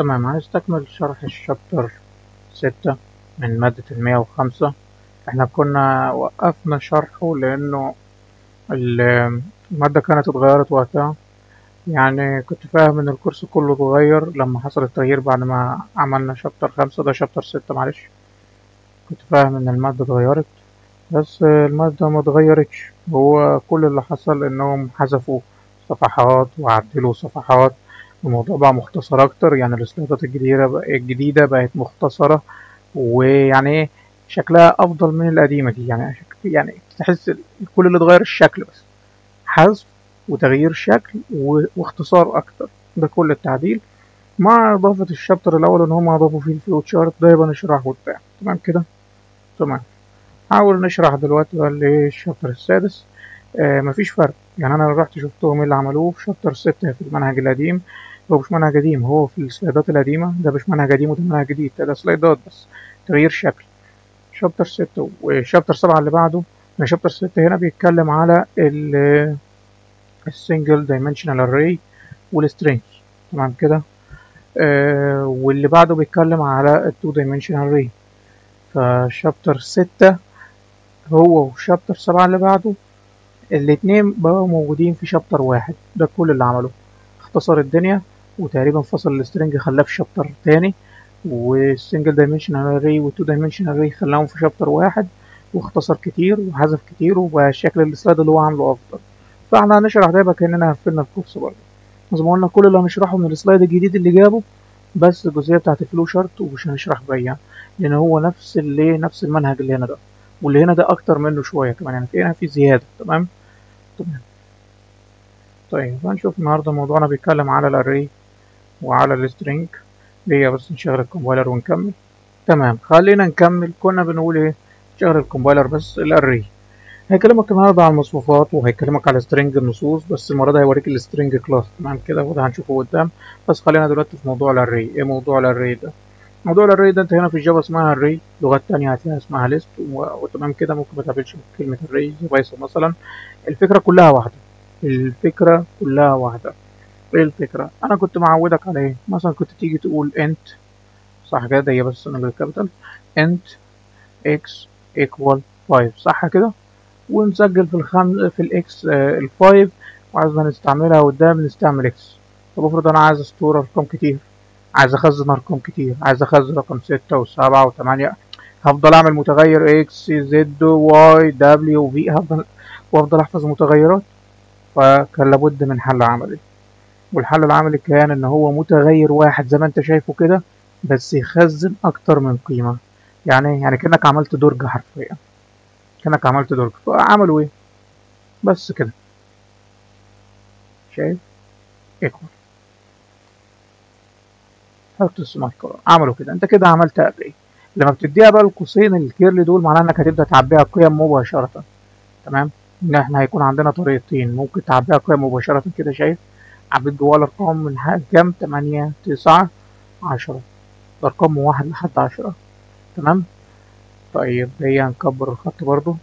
تمام، هنستكمل شرح الشابتر 6 من مادة 105. احنا كنا وقفنا شرحه لأنه المادة كانت اتغيرت وقتها. يعني كنت فاهم إن الكورس كله اتغير لما حصل التغيير بعد ما عملنا شابتر 5، ده شابتر 6 معلش. كنت فاهم إن المادة اتغيرت، بس المادة ما اتغيرتش. هو كل اللي حصل إنهم حذفوا صفحات وعدلوا صفحات، الموضوع بقى مختصر أكتر. يعني السلايدات الجديدة بقت مختصرة، ويعني إيه شكلها أفضل من القديمة دي. يعني تحس كل اللي اتغير الشكل بس، حذف وتغيير شكل واختصار أكتر، ده كل التعديل. مع إضافة الشابتر الأول إن هم أضافوا فيه الفلو تشارت، ده يبقى نشرحه وبتاع. تمام كده؟ تمام. حاول نشرح دلوقتي بقى الشابتر السادس. مفيش فرق. يعني أنا رحت شفتهم إيه اللي عملوه في شابتر 6 في المنهج القديم. هو مش منهج قديم، هو في السلايدات القديمة. ده مش منهج قديم وده منهج جديد، ده سلايدات بس تغيير شكل. شابتر 6 وشابتر 7 اللي بعده. شابتر 6 هنا بيتكلم على السنجل دايمنشنال اري والسترينج. تمام كده؟ واللي بعده بيتكلم على التو دايمنشنال اري. فشابتر 6 هو وشابتر 7 اللي بعده الاتنين بقوا موجودين في شابتر واحد. ده كل اللي عمله، اختصر الدنيا وتقريبا فصل السترنج خلاه في شابتر تاني، والسنجل دايمنشنال اري والتو دايمنشنال اري خلاهم في شابتر واحد، واختصر كتير وحذف كتير، وبقى شكل السلايد اللي هو عامله افضل. فاحنا هنشرح ده يبقى كاننا قفلنا الكورس برضه. زي ما قلنا كل اللي هنشرحه من السلايد الجديد اللي جابه بس الجزئيه بتاعت الفلو شارت، ومش هنشرح بقى لان هو نفس المنهج اللي هنا ده، واللي هنا ده اكتر منه شويه كمان. يعني في هنا في زياده. تمام. طيب هنشوف النهاردة موضوعنا بيتكلم على الاري وعلى السترينج. ليه بس نشغل الكومبايلر ونكمل. تمام، خلينا نكمل. كنا بنقول ايه؟ نشغل الكومبايلر بس. الاري هيكلمك النهاردة على المصفوفات، وهيكلمك على سترينج النصوص، بس المرة دي هيوريك السترينج كلاس. تمام كده، وده هنشوفه قدام. بس خلينا دلوقتي في موضوع الاري. ايه موضوع الاري ده؟ موضوع الاري ده انت هنا في الجافا اسمها array، لغات تانية هتلاقيها اسمها list وتمام كده. ممكن ما تقابلش كلمة array زي بايثون مثلا. الفكرة كلها واحدة. الفكرة كلها واحدة. ايه الفكرة؟ انا كنت معودك على ايه؟ مثلا كنت تيجي تقول int، صح كده؟ هي بس من الكابيتال. int x equal 5، صح كده؟ ونسجل في الاكس ال5، وعايزنا نستعملها قدام نستعمل اكس. طب افرض انا عايز استور ارقام كتير، عايز اخزن ارقام كتير، عايز اخزن رقم 6 و7 و8، هفضل اعمل متغير اكس زد واي دبليو في، وافضل احفظ متغيرات. فكان لابد من حل عملي، والحل العملي كان ان هو متغير واحد زي ما انت شايفه كده، بس يخزن اكتر من قيمة. يعني كأنك عملت درج حرفيا، كأنك عملت درج. فعملوا ايه؟ بس كده، شايف؟ ايكوال، حط السمارت كولر. عملوا كده، انت كده عملت اري. لما بتديها بقى القوسين الكيرلي دول، معناه انك هتبدا تعبيها قيم مباشره. تمام. ان احنا هيكون عندنا طريقتين ممكن تعبيها قيم مباشره كده. شايف؟ عبيت جواها الارقام من كام؟ 8 9 10، الارقام من 1 لحد 10. تمام. طيب هي هنكبر الخط برضو.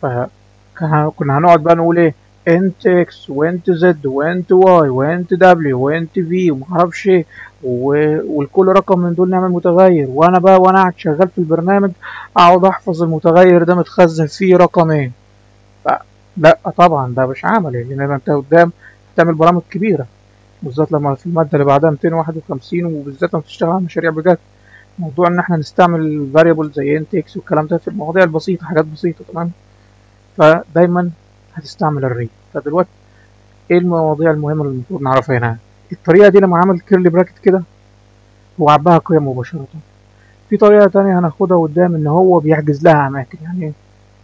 فكنا هنقعد بقى نقول ايه؟ انت اكس وانت زد وانت واي وانت دبليو وانت في ومعرفش ايه، والكل رقم من دول نعمل متغير. وانا قاعد شغال في البرنامج اقعد احفظ المتغير ده متخزن فيه رقمين. لا طبعا ده مش عملي، لان انت قدام تعمل برامج كبيره، بالذات لما في الماده اللي بعدها 251، وبالذات لما تشتغل على مشاريع بجد. موضوع ان احنا نستعمل فاريبل زي انت اكس والكلام ده في المواضيع البسيطه، حاجات بسيطه. تمام. فدايما هتستعمل الري. فدلوقتي ايه المواضيع المهمه اللي المفروض نعرفها هنا؟ الطريقه دي لما عمل كيرلي براكت كده هو عباها قيم مباشره. في طريقه تانية هناخدها قدام ان هو بيحجز لها اماكن. يعني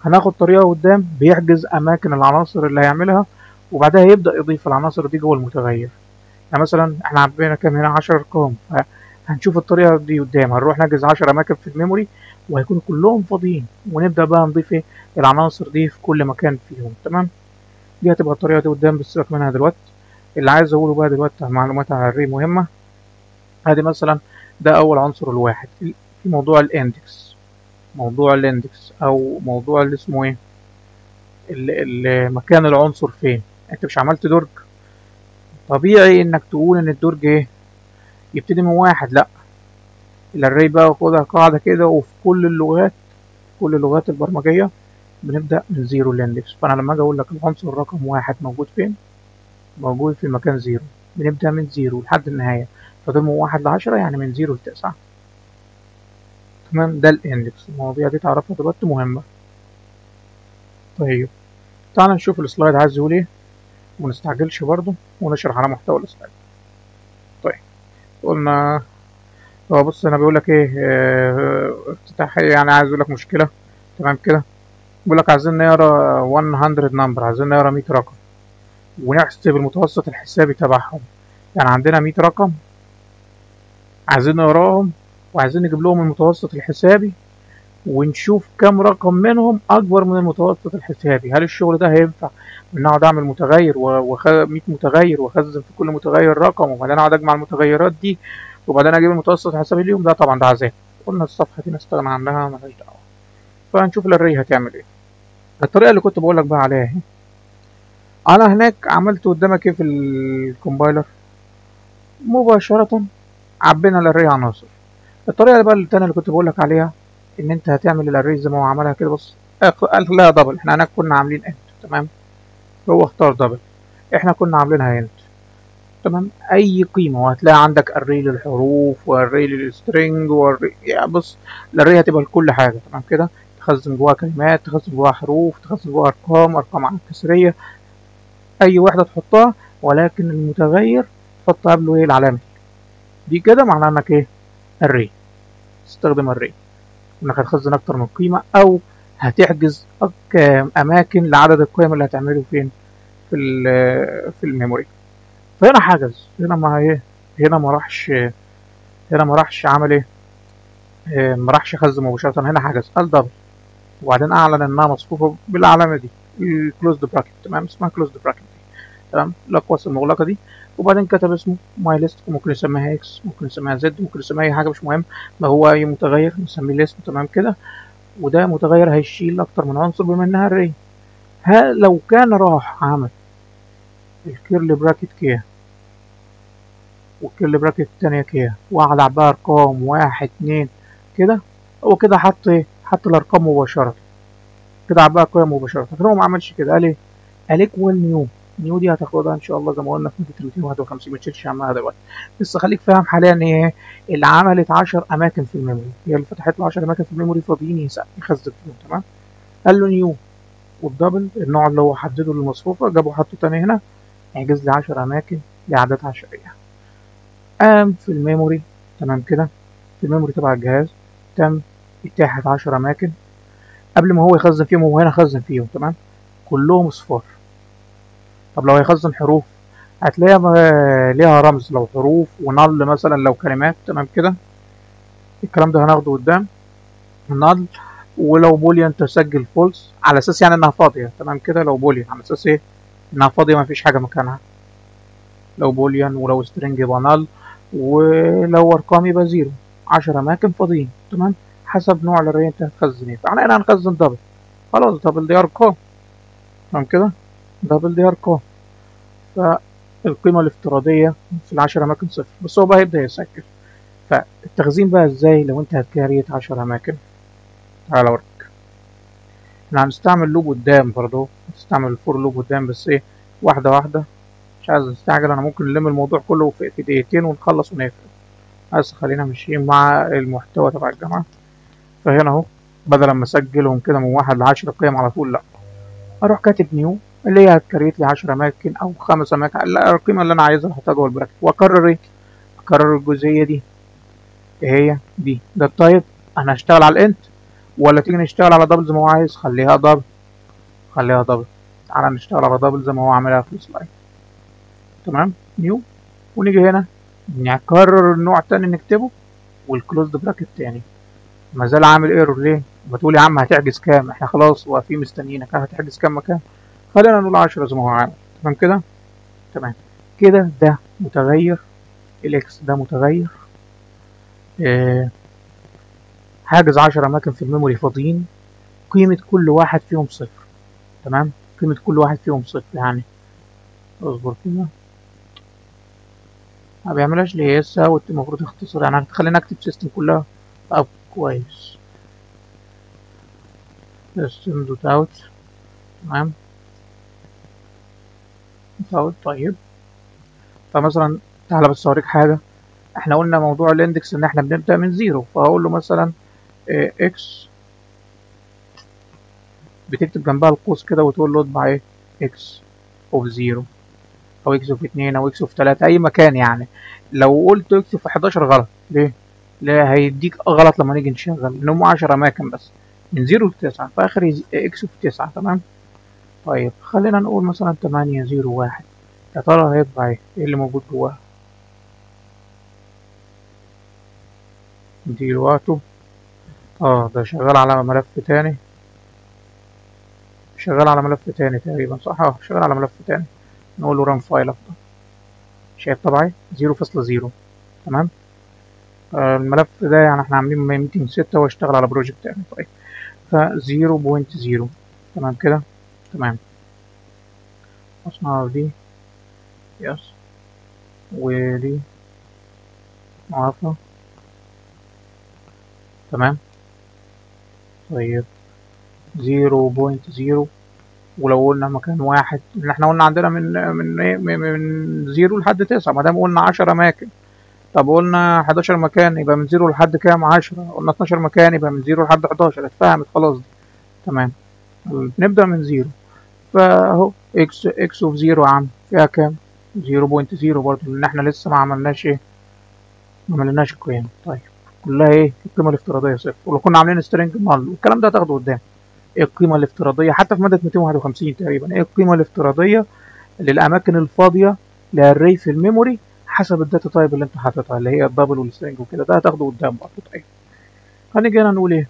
هناخد طريقه قدام بيحجز اماكن العناصر اللي هيعملها، وبعدها يبدا يضيف العناصر دي جوه المتغير. يعني مثلا احنا عبينا كام هنا؟ 10 ارقام. هنشوف الطريقه دي قدام. هنروح نحجز 10 اماكن في الميموري وهيكونوا كلهم فاضيين، ونبدا بقى نضيف ايه؟ العناصر دي في كل مكان فيهم. تمام. دي هتبقى الطريقه دي قدام، بس سيبك منها دلوقتي. اللي عايز اقوله بقى دلوقتي معلومات عن الري مهمه. ادي مثلا ده اول عنصر الواحد في موضوع الاندكس. موضوع الاندكس او موضوع اللي اسمه ايه، مكان العنصر فين. انت مش عملت درج؟ طبيعي انك تقول ان الدرج ايه يبتدي من واحد. لا، الاري بقى خدها قاعدة كده، وفي كل اللغات، كل اللغات البرمجية بنبدأ من زيرو الاندكس. فانا لما اجي اقول لك العنصر رقم واحد موجود فين، موجود في المكان زيرو. بنبدأ من زيرو لحد النهاية، فده من واحد ل10 يعني من زيرو ل9. تمام، ده الاندكس. المواضيع دي تعرفها دلوقتي مهمة. طيب تعال نشوف السلايد عايز يقول ايه، ونستعجلش برضه ونشرح على محتوى السلايد. طيب قلنا، هو بص هنا بيقول لك ايه، افتتاحية يعني عايز يقول لك مشكلة. تمام كده، بيقول لك عايزين نقرا 100 نمبر، عايزين نقرا 100 رقم ونحسب المتوسط الحسابي تبعهم. يعني عندنا 100 رقم عايزين نقراهم، وعايزين نجيب لهم المتوسط الحسابي، ونشوف كم رقم منهم أكبر من المتوسط الحسابي. هل الشغل ده هينفع إن أقعد أعمل متغير 100 متغير وأخزن في كل متغير رقم، وبعدين أقعد أجمع المتغيرات دي وبعدين أجيب المتوسط الحسابي ليهم؟ ده طبعا ده عذاب. قلنا الصفحة دي نستغنى عنها، ملهاش دعوة. فهنشوف الأري هتعمل إيه. الطريقة اللي كنت بقول لك بقى عليها اهي. أنا هناك عملت قدامك إيه في الكومبايلر؟ مباشرة عبينا الأري عناصر. الطريقة بقى التانية اللي كنت بقول لك عليها، ان انت هتعمل الاري زي ما هو عملها كده. بص قال لا دبل، احنا هناك كنا عاملين انت. تمام، هو اختار دبل، احنا كنا عاملينها انت. تمام، اي قيمه، وهتلاقي عندك اري للحروف واري للسترنج واري، يعني بص الاري هتبقى لكل حاجه. تمام كده، تخزن جواها كلمات، تخزن جواها حروف، تخزن جواها ارقام، ارقام كسريه، اي وحده تحطها. ولكن المتغير تحط قبله ايه؟ العلامه دي كده، معناها انك ايه؟ اري. تستخدم اري انك هتخزن اكتر من قيمة، او هتحجز اماكن لعدد القيم اللي هتعمله فين؟ في الميموري. فهنا حجز، هنا ما ايه، هنا ما راحش عمل ايه، ما راحش خزن مباشرة، هنا حجز قال دبل، وبعدين اعلن انها مصفوفة بالعلامة دي الكلوزد براكت. تمام، اسمها كلوزد براكت. تمام، الاقواس المغلقة دي. وبعدين كتب اسمه ماي ليست، ممكن يسميها اكس، ممكن يسميها زد، ممكن يسميها اي حاجة، مش مهم. ما هو اي متغير نسميه ليست. تمام كده، وده متغير هيشيل اكتر من عنصر بما انها array. لو كان راح عمل الكيرل براكت كده والكيرل براكت التانية كده وقعد بقى ارقام 1 2 كده، هو كده حط ايه؟ حط الارقام مباشرة كده، عباها قيم مباشرة. لكن هو ما عملش كده، قال ايه؟ قال ايكوال نيو. نيو دي هتاخدها ان شاء الله زي ما قلنا في مادة 251، ما تشيلش همها دلوقتي. بس خليك فاهم حاليا ان ايه اللي عملت 10 اماكن في الميموري، هي اللي فتحت له 10 اماكن في الميموري فاضيين يخزن فيهم. تمام، قال له نيو، والدبل النوع اللي هو حدده للمصفوفة جابه حطه تاني هنا، يحجز لي 10 أماكن لأعداد عشرية. قام في الميموري، تمام كده، في الميموري تبع الجهاز تم إتاحة 10 أماكن قبل ما هو يخزن فيهم. هو هنا خزن فيهم تمام، كلهم صفار. طب لو هيخزن حروف هتلاقيها ليها رمز، لو حروف، ونل مثلا لو كلمات. تمام كده، الكلام ده هناخده قدام. نل، ولو بوليان تسجل فولس على اساس يعني انها فاضيه. تمام كده، لو بوليان على اساس ايه؟ انها فاضيه ما فيش حاجه مكانها. لو بوليان، ولو سترينج يبقى نل، ولو ارقام يبقى زيرو. 10 اماكن فاضيين. تمام، حسب نوع الاري انت هتخزن ايه. فاحنا هنا هنخزن دبل، خلاص دبل دي ارقام. تمام كده، دبل دي ارقام، فالقيمه الافتراضيه في ال10 اماكن صفر، بس هو بقى هيبدا يسجل. فالتخزين بقى ازاي لو انت هتكريت 10 اماكن؟ تعالى اوريك. احنا هنستعمل لوب قدام برضه، هنستعمل الفور لوب قدام، بس ايه، واحده واحده، مش عايز نستعجل. انا ممكن نلم الموضوع كله في دقيقتين ونخلص ونقفل، بس خلينا ماشيين مع المحتوى تبع الجامعة. فهنا اهو، بدل ما اسجلهم كده من 1 ل10 قيم على طول، لا، اروح كاتب نيو اللي هي هتكريت لي 10 اماكن او 5 اماكن، لا القيمة اللي انا عايزها احطها جوه البراكت، واكرر ايه؟ اكرر الجزئية دي. ايه هي دي؟ ده التايب. انا هشتغل على الانت ولا تيجي نشتغل على دبل زي ما هو عايز؟ خليها دبل، خليها دبل. تعالى نشتغل على دبل زي ما هو عاملها في السلايد. تمام، نيو، ونيجي هنا نكرر النوع تاني نكتبه، والكلوزد براكت تاني. ما زال عامل ايرور ليه؟ بتقول يا عم هتحجز كام؟ احنا خلاص واقفين مستنيينك، هتحجز كام مكان؟ خلينا نقول 10 زي ما هو عامل. تمام كده، تمام كده. ده متغير الاكس، ده متغير حاجز 10 اماكن في الميموري فاضيين، قيمة كل واحد فيهم صفر. تمام، قيمة كل واحد فيهم صفر. يعني اصبر كده، ما بيعملهاش ليه؟ هي اوت المفروض اختصار، يعني هتخليني اكتب سيستم كلها. طب كويس، سيستم دوت اوت. تمام، اوت. طيب فمثلا تعالى بس اوريك حاجه. احنا قلنا موضوع الاندكس ان احنا بنبدا من زيرو، فهقول له مثلا اكس، بتكتب جنبها القوس كده وتقول له اطبع ايه؟ اكس اوف زيرو، او اكس اوف 2، او اكس اوف 3، اي مكان يعني. لو قلت اكس اوف 11 غلط. ليه؟ لا، هيديك غلط لما نيجي نشغل، ان هم 10 اماكن بس من 0 ل 9، فاخر اكس اوف 9. تمام. طيب خلينا نقول مثلا 8 0 1. يا ترى هيطبع ايه؟ ايه اللي موجود جواه؟ دلوقتي ده شغال على ملف تاني. شغال على ملف تاني تقريبا، صح؟ شغال على ملف تاني. نقول له ران فايل افضل. شايف طبعي 0.0. تمام. الملف ده يعني احنا عاملين ميتنج 6 واشتغل على بروجكت تاني. طيب ف 0.0. تمام كده. تمام. اصنع دي يس، ودي معافى. تمام. طيب 0.0. ولو قلنا مكان واحد، ان احنا قلنا عندنا من ايه، من 0 لحد 9، ما دام قلنا 10 اماكن. طب قلنا 11 مكان، يبقى من 0 لحد كام؟ 10. قلنا 12 مكان، يبقى من 0 لحد 11. اتفهمت خلاص دي. تمام. نبدأ من 0. فاهو اكس اوف 0 يا عم فيها كام؟ 0.0 برضه، لان احنا لسه ما عملناش ايه؟ ما عملناش القيم. طيب كلها ايه؟ القيمة الافتراضية صفر. ولو كنا عاملين سترينج نال، والكلام ده هتاخده قدام. ايه القيمة الافتراضية حتى في مادة 251 تقريبا؟ ايه القيمة الافتراضية للأماكن الفاضية للري في الميموري حسب الداتا تايب اللي انت حاططها، اللي هي الدبل والسترينج وكده؟ ده هتاخده قدام برضه. طيب هنيجي هنا نقول ايه؟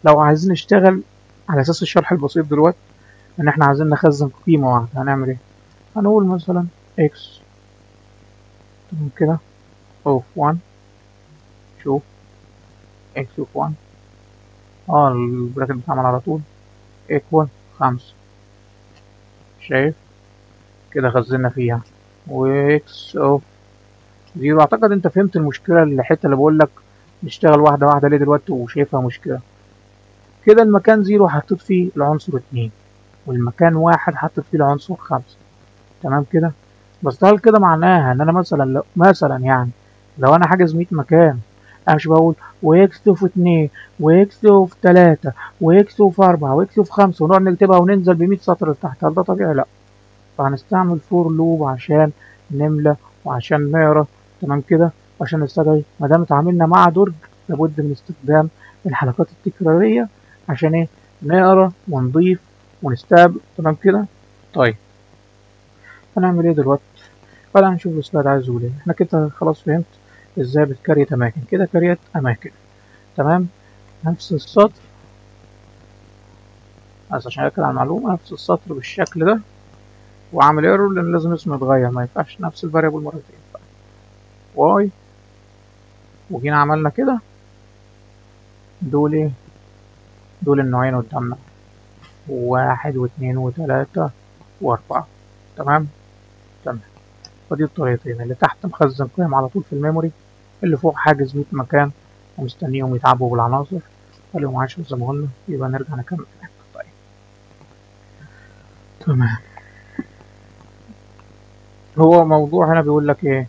لو عايزين نشتغل على أساس الشرح البسيط دلوقتي ان احنا عايزين نخزن قيمة واحدة، هنعمل ايه؟ هنقول مثلا اكس. تمام كده. اوف 1. شوف اكس اوف 1. البراكت بتعمل على طول ايكوال 5. شايف كده؟ خزنا فيها. واكس اوف 0. اعتقد انت فهمت المشكلة، الحتة اللي بقول لك نشتغل واحدة واحدة ليه دلوقتي وشايفها مشكلة. كده المكان 0 حطيت فيه العنصر 2، والمكان 1 حطيت فيه العنصر 5. تمام كده. بس هل كده معناها ان انا مثلا يعني لو انا حاجز 100 مكان، انا مش بقول واكس اوف 2 واكس اوف 3 واكس اوف 4 واكس اوف 5 ونقعد نكتبها وننزل ب 100 سطر لتحت؟ هل ده طبيعي؟ لا. فهنستعمل فور لوب عشان نملى وعشان نقرا. تمام كده. وعشان نستدعي، ما دام اتعاملنا مع درج لابد من استخدام الحلقات التكرارية عشان ايه؟ نقرا ونضيف ونستقبل. تمام كده. طيب هنعمل ايه دلوقتي؟ تعالى نشوف السلايد عايز يقول ايه. احنا كده خلاص فهمت ازاي بتكريت اماكن. كده كريت اماكن. تمام. نفس السطر، بس عشان اكد على المعلومة، نفس السطر بالشكل ده، وعامل ايرور لان لازم اسمه يتغير، ما ينفعش نفس الفاريبل مرتين. واي، وجينا عملنا كده. دول ايه؟ دول النوعين قدامنا، 1 و2 و3 و4. تمام. تمام. فدي الطريقتين، اللي تحت مخزن قيم على طول في الميموري، اللي فوق حاجز 100 مكان ومستنيهم يتعبوا بالعناصر. خليهم 10 زي ما قلنا. يبقى نرجع نكمل. طيب تمام. هو موضوع هنا بيقول لك ايه؟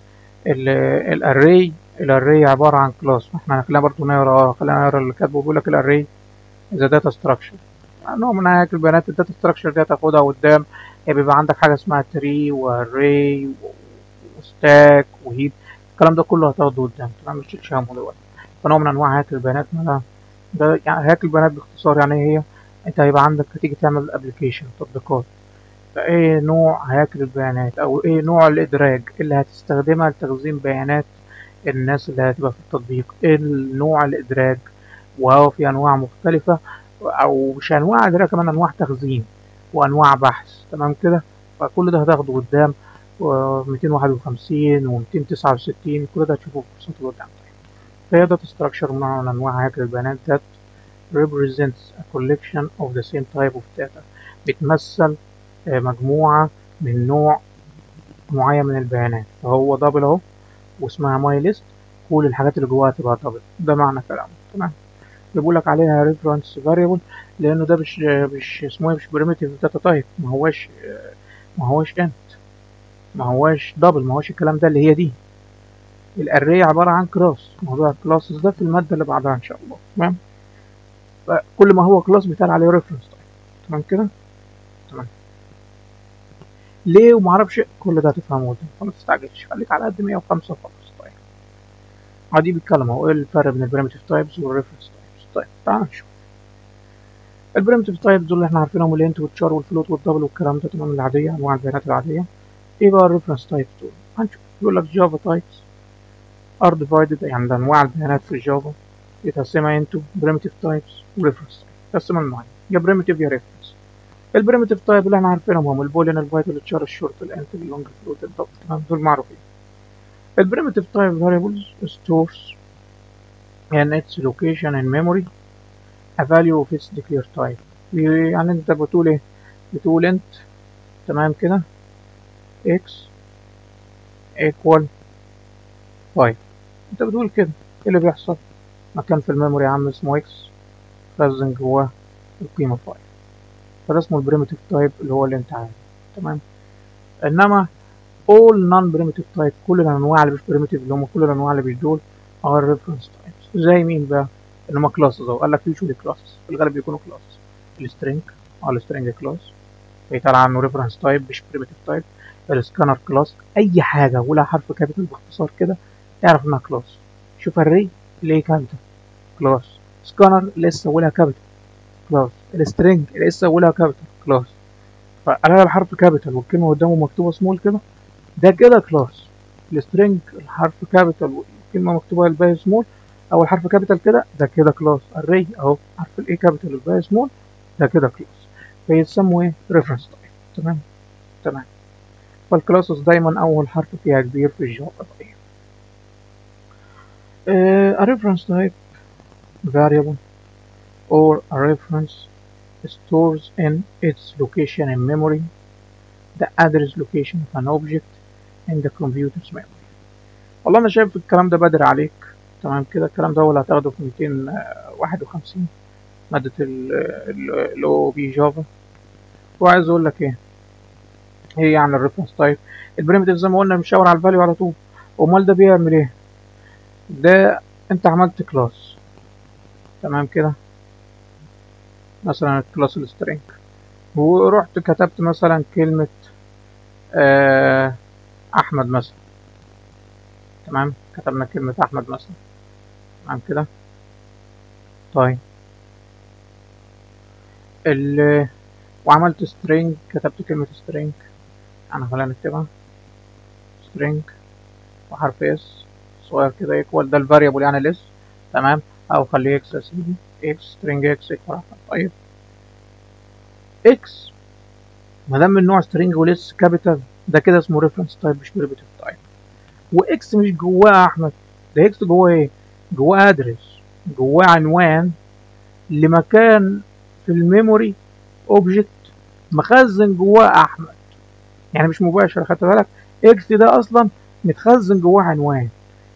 الاري عبارة عن كلاس. احنا خلينا برضه نقرا، خلينا نقرا اللي كاتبه. بيقول لك الاري ذا داتا ستراكشر، نوع من هياكل البيانات. الداتا ستراكشر دي هتاخدها قدام. بيبقى عندك حاجة اسمها تري واري وستاك وهيب، الكلام ده كله هتاخده قدام. تمام. مش تشيلش همه دلوقتي. فنوع من انواع هياكل البيانات. ده يعني هياكل البيانات باختصار يعني هي، انت هيبقى عندك هتيجي تعمل ابلكيشن تطبيقات، فايه نوع هياكل البيانات او ايه نوع الادراج اللي هتستخدمها لتخزين بيانات الناس اللي هتبقى في التطبيق؟ ايه نوع الادراج؟ وهو في انواع مختلفة، او مش انواع ادراج، كمان انواع تخزين وانواع بحث. تمام كده. فكل ده هتاخده قدام. 251 و 269 كل ده هتشوفه في كورسات قدام. فهي داتا ستراكشر نوع من انواع هياكل البيانات that represents a collection of the same type of data، بتمثل مجموعة من نوع معين من البيانات. فهو دبل اهو، واسمها ماي ليست، كل الحاجات اللي جواها تبقى دبل. ده معنى كلامه. تمام. بيقول لك عليها ريفرنس فاريبل لانه ده مش اسمه ايه، مش بريمتيف داتا تايب، ما هوش انت، ما هوش دبل، ما هوش الكلام ده اللي هي دي. الاري عباره عن كلاس. موضوع الكلاسز ده في الماده اللي بعدها ان شاء الله. تمام. فكل ما هو كلاس بيتقال عليه ريفرنس تايب. تمام كده. تمام. ليه وما اعرفش، كل ده هتفهمه قدام، فما تستعجلش، خليك على قد 105 وخلاص. طيب عادي بيتكلم اهو ايه الفرق بين البريمتيف تايبس والريفرنس تايبس. طيب تعال نشوف البريمتيف تايبس دول اللي احنا عارفينهم، الانت والتشار والفلوت والدبل والكلام ده. تمام. العاديه، انواع البيانات العاديه. ايه بقى الريفرنس تايبس دول؟ هنشوف. بيقول لك جافا تايبس are divided، يعني ده انواع البيانات في الجافا يتقسمها into primitive types و reference types. تقسمها لنوعين، يا primitive يا reference. البريمتيف تايب اللي احنا عارفينهم هم البولين، الفايت، التشار، الشورت، الانت، اللونج، الفلوت، الدبل. تمام. دول معروفين. البريمتيف تايب variables stores in its location in memory a value of its declared type. يعني انت بتقول ايه؟ بتقول انت، تمام كده، x equal 5. انت بتقول كده. ايه اللي بيحصل؟ مكان في الميموري عام اسمه x خزن جواه القيمة 5. فده اسمه البريمتيف تايب اللي هو اللي انت عايزه. تمام. انما all non primitive type، كل الانواع اللي مش primitive اللي هم كل الانواع اللي مش دول are reference types. زي مين بقى؟ اللي هم classes اهو. قال لك usually classes، في الغالب بيكونوا classes. السترينج او السترينج كلاس بيتقال عنه reference type مش primitive type. السكانر كلاس، اي حاجه ولها حرف كابيتال باختصار كده تعرف انها كلاس. شوف الري اللي هي كابيتال كلاس، سكانر لسه اولها كابيتال كلاس، السترينج لسه اولها كابيتال كلاس. فقال الحرف كابيتال والكلمه قدامه مكتوبه سمول كده، ده كده كلاس. السترينج الحرف كابيتال والكلمه مكتوبه الباقي سمول، او الحرف كابيتال كده، ده كده كلاس. الري اهو حرف الاي كابيتال والباقي سمول، ده كده كلاس. فيتسموا ايه؟ ريفرنس تايب. تمام. تمام. فالكلاسز دايما اول حرف فيها كبير في الجافا. طيب a reference type variable or a reference stores in its location in memory the address location of an object in the computer's memory. والله انا شايف الكلام ده بدري عليك. تمام كده. الكلام ده هو اللي هتاخده في 251 مادة ال OOP جافا. وعايز اقول لك ايه هي يعني الريفرنس تايب. البريمتيف زي ما قلنا بنشاور على الفاليو على طول. امال ده بيعمل ايه؟ ده انت عملت كلاس، تمام كده، مثلا الكلاس السترينج، ورحت كتبت مثلا كلمة احمد مثلا. تمام. كتبنا كلمة احمد مثلا. تمام كده. طيب وعملت سترينج، كتبت كلمة سترينج. انا خلينا نكتبها سترينج وحرف اس صغير كده ايكوال، ده الفاريبل يعني الاس. تمام. او خليه اكس يا سيدي، اكس سترينج اكس ايكوال. طيب اكس ما دام من نوع سترينج وليس كابيتال، ده كده اسمه ريفرنس تايب مش بريمتيف تايب. واكس مش جواه احمد، ده اكس جواه ايه؟ جواه ادرس، جواه عنوان لمكان في الميموري اوبجكت مخزن جواه احمد. يعني مش مباشر، خدت بالك؟ اكس ده اصلا متخزن جواه عنوان،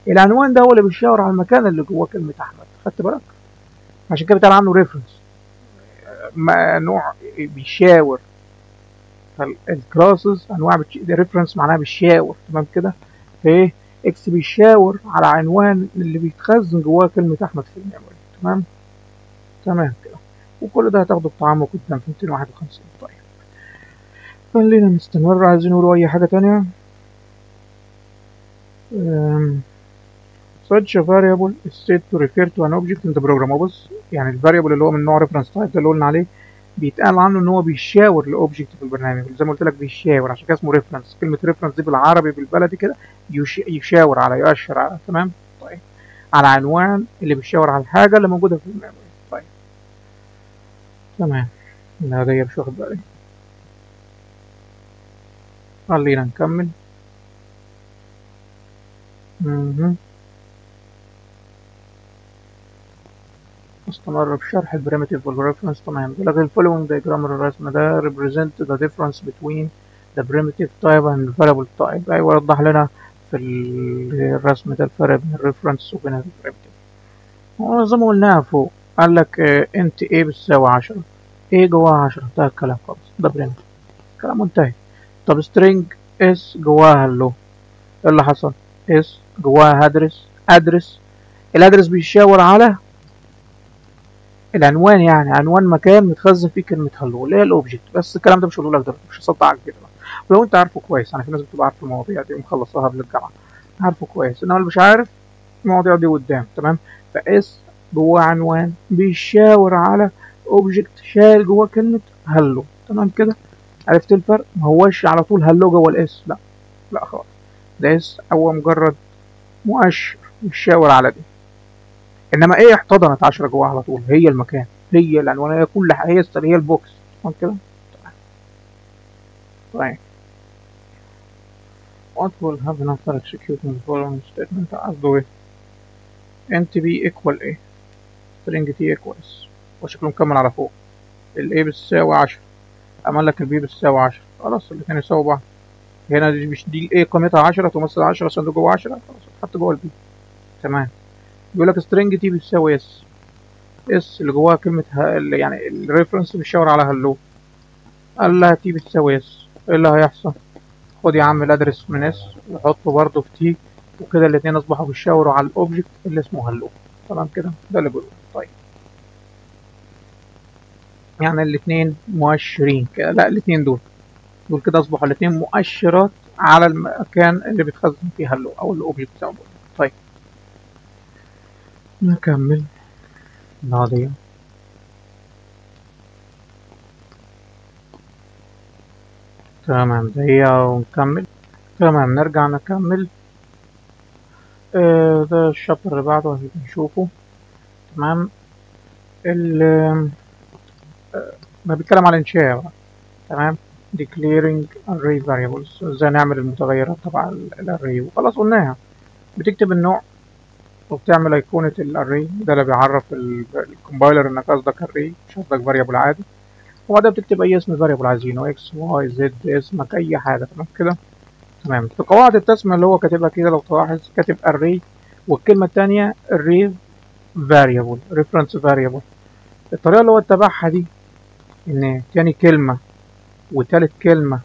العنوان ده هو اللي بيشاور على المكان اللي جواه كلمه احمد. خدت بالك؟ عشان كده بيتقال عنه ريفرنس، نوع بيشاور. فالكلاسز انواع ريفرنس معناها بيشاور. تمام كده. فايه؟ اكس بيشاور على عنوان اللي بيتخزن جواه كلمه احمد في الميموري. تمام. تمام كده. وكل ده هتاخده بتعمق قدام في 251. طيب خلينا نستمر. عايزين نقول اي حاجه تانية. such a variable is said to refer to an object in the program. بص يعني الفاريبل اللي هو من نوع reference type ده اللي قلنا عليه بيتقال عنه ان هو بيشاور لاوبجكت في البرنامج، زي ما قلت لك بيشاور، عشان كده اسمه ريفرنس. كلمه ريفرنس دي بالعربي بالبلدي كده يشاور على، يؤشر على. تمام. طيب على عنوان اللي بيشاور على الحاجه اللي موجوده في الميموري. طيب تمام. لا ده مش واخد بالي. خلينا نكمل. استمر بشرح البريمتيف والريفرنس. تمام. بيقول لك الفولوينج دايجرام الرسم ده represent the difference between the primitive type and the variable type. ايوه وضح لنا في الرسم ده الفرق بين الريفرنس وبين الديريفيتيف. زي ما قلناها فوق، قال لك انت ايه بتساوي 10، ايه جواها 10، انتهى الكلام خالص، ده برنت، كلام منتهي. طب سترينج اس جواها هلو، ايه اللي حصل؟ اس جواها ادرس، الادرس بيشاور على العنوان، يعني عنوان مكان متخزن فيه كلمه هلو اللي هي الاوبجكت. بس الكلام ده مش هقوله لك دلوقتي، مش هسطعك كده. ولو انت عارفه كويس، يعني في ناس بتبقى عارفه المواضيع دي ومخلصاها قبل الجامعه، عارفه كويس، انما اللي مش عارف المواضيع دي قدام. تمام. فاس جواه عنوان بيشاور على اوبجكت شايل جواه كلمه هلو. تمام كده. عرفت الفرق؟ ما هوش على طول هلو جوه الاس، لا لا خالص، ده اس هو مجرد مؤشر بيشاور على دي. انما ايه احتضنت 10 جواها على طول، هي المكان، هي العنوان، هي كل حاجه، هي البوكس. تمام كده. طيب what will happen after executing the following statement. قصده ايه؟ انت بي ايكوال ايه، string t equals، وشكله مكمل على فوق، الايه بتساوي 10، عمل لك البي بتساوي 10، خلاص الاثنين يساووا بعض. هنا دي مش دي الايه قيمتها 10 تمثل 10 صندوق جوه 10، خلاص اتحط جوه البي. تمام. بيقول لك string t بتساوي اس، اس اللي جواها كلمة يعني الريفرنس بيشاور على هلو، قال لها تي بتساوي اس، ايه اللي هيحصل؟ خد يا عم الادرس من اس وحطه برضه في تي، وكده الاتنين اصبحوا بيشاوروا على الاوبجكت اللي اسمه هلو. تمام كده، ده اللي بيقوله. طيب يعني الاتنين مؤشرين كده، لا الاتنين دول كده اصبحوا الاتنين مؤشرات على المكان اللي بيتخزن فيه هلو او الاوبجكت بتاعه. طيب نكمل القضية. تمام دقيقة ونكمل. تمام نرجع نكمل. ده الشابتر اللي بعده اللي بنشوفه. تمام. ما بيتكلم على الانشاء بقى. تمام. declaring array variables، ازاي نعمل المتغيرات تبع الاري، وخلاص قلناها. بتكتب النوع وبتعمل ايقونة الاري، ده اللي بيعرف الكومبايلر انك قصدك array مش قصدك variable عادي. وبعدها بتكتب اي اسم variable عايزينه، x y z اسمك اي حاجة. تمام كده. تمام. في قواعد التسمية اللي هو كاتبها كده لو تلاحظ كاتب array والكلمة التانية array variable reference variable. الطريقة اللي هو اتبعها دي ان تاني كلمة وتالت كلمة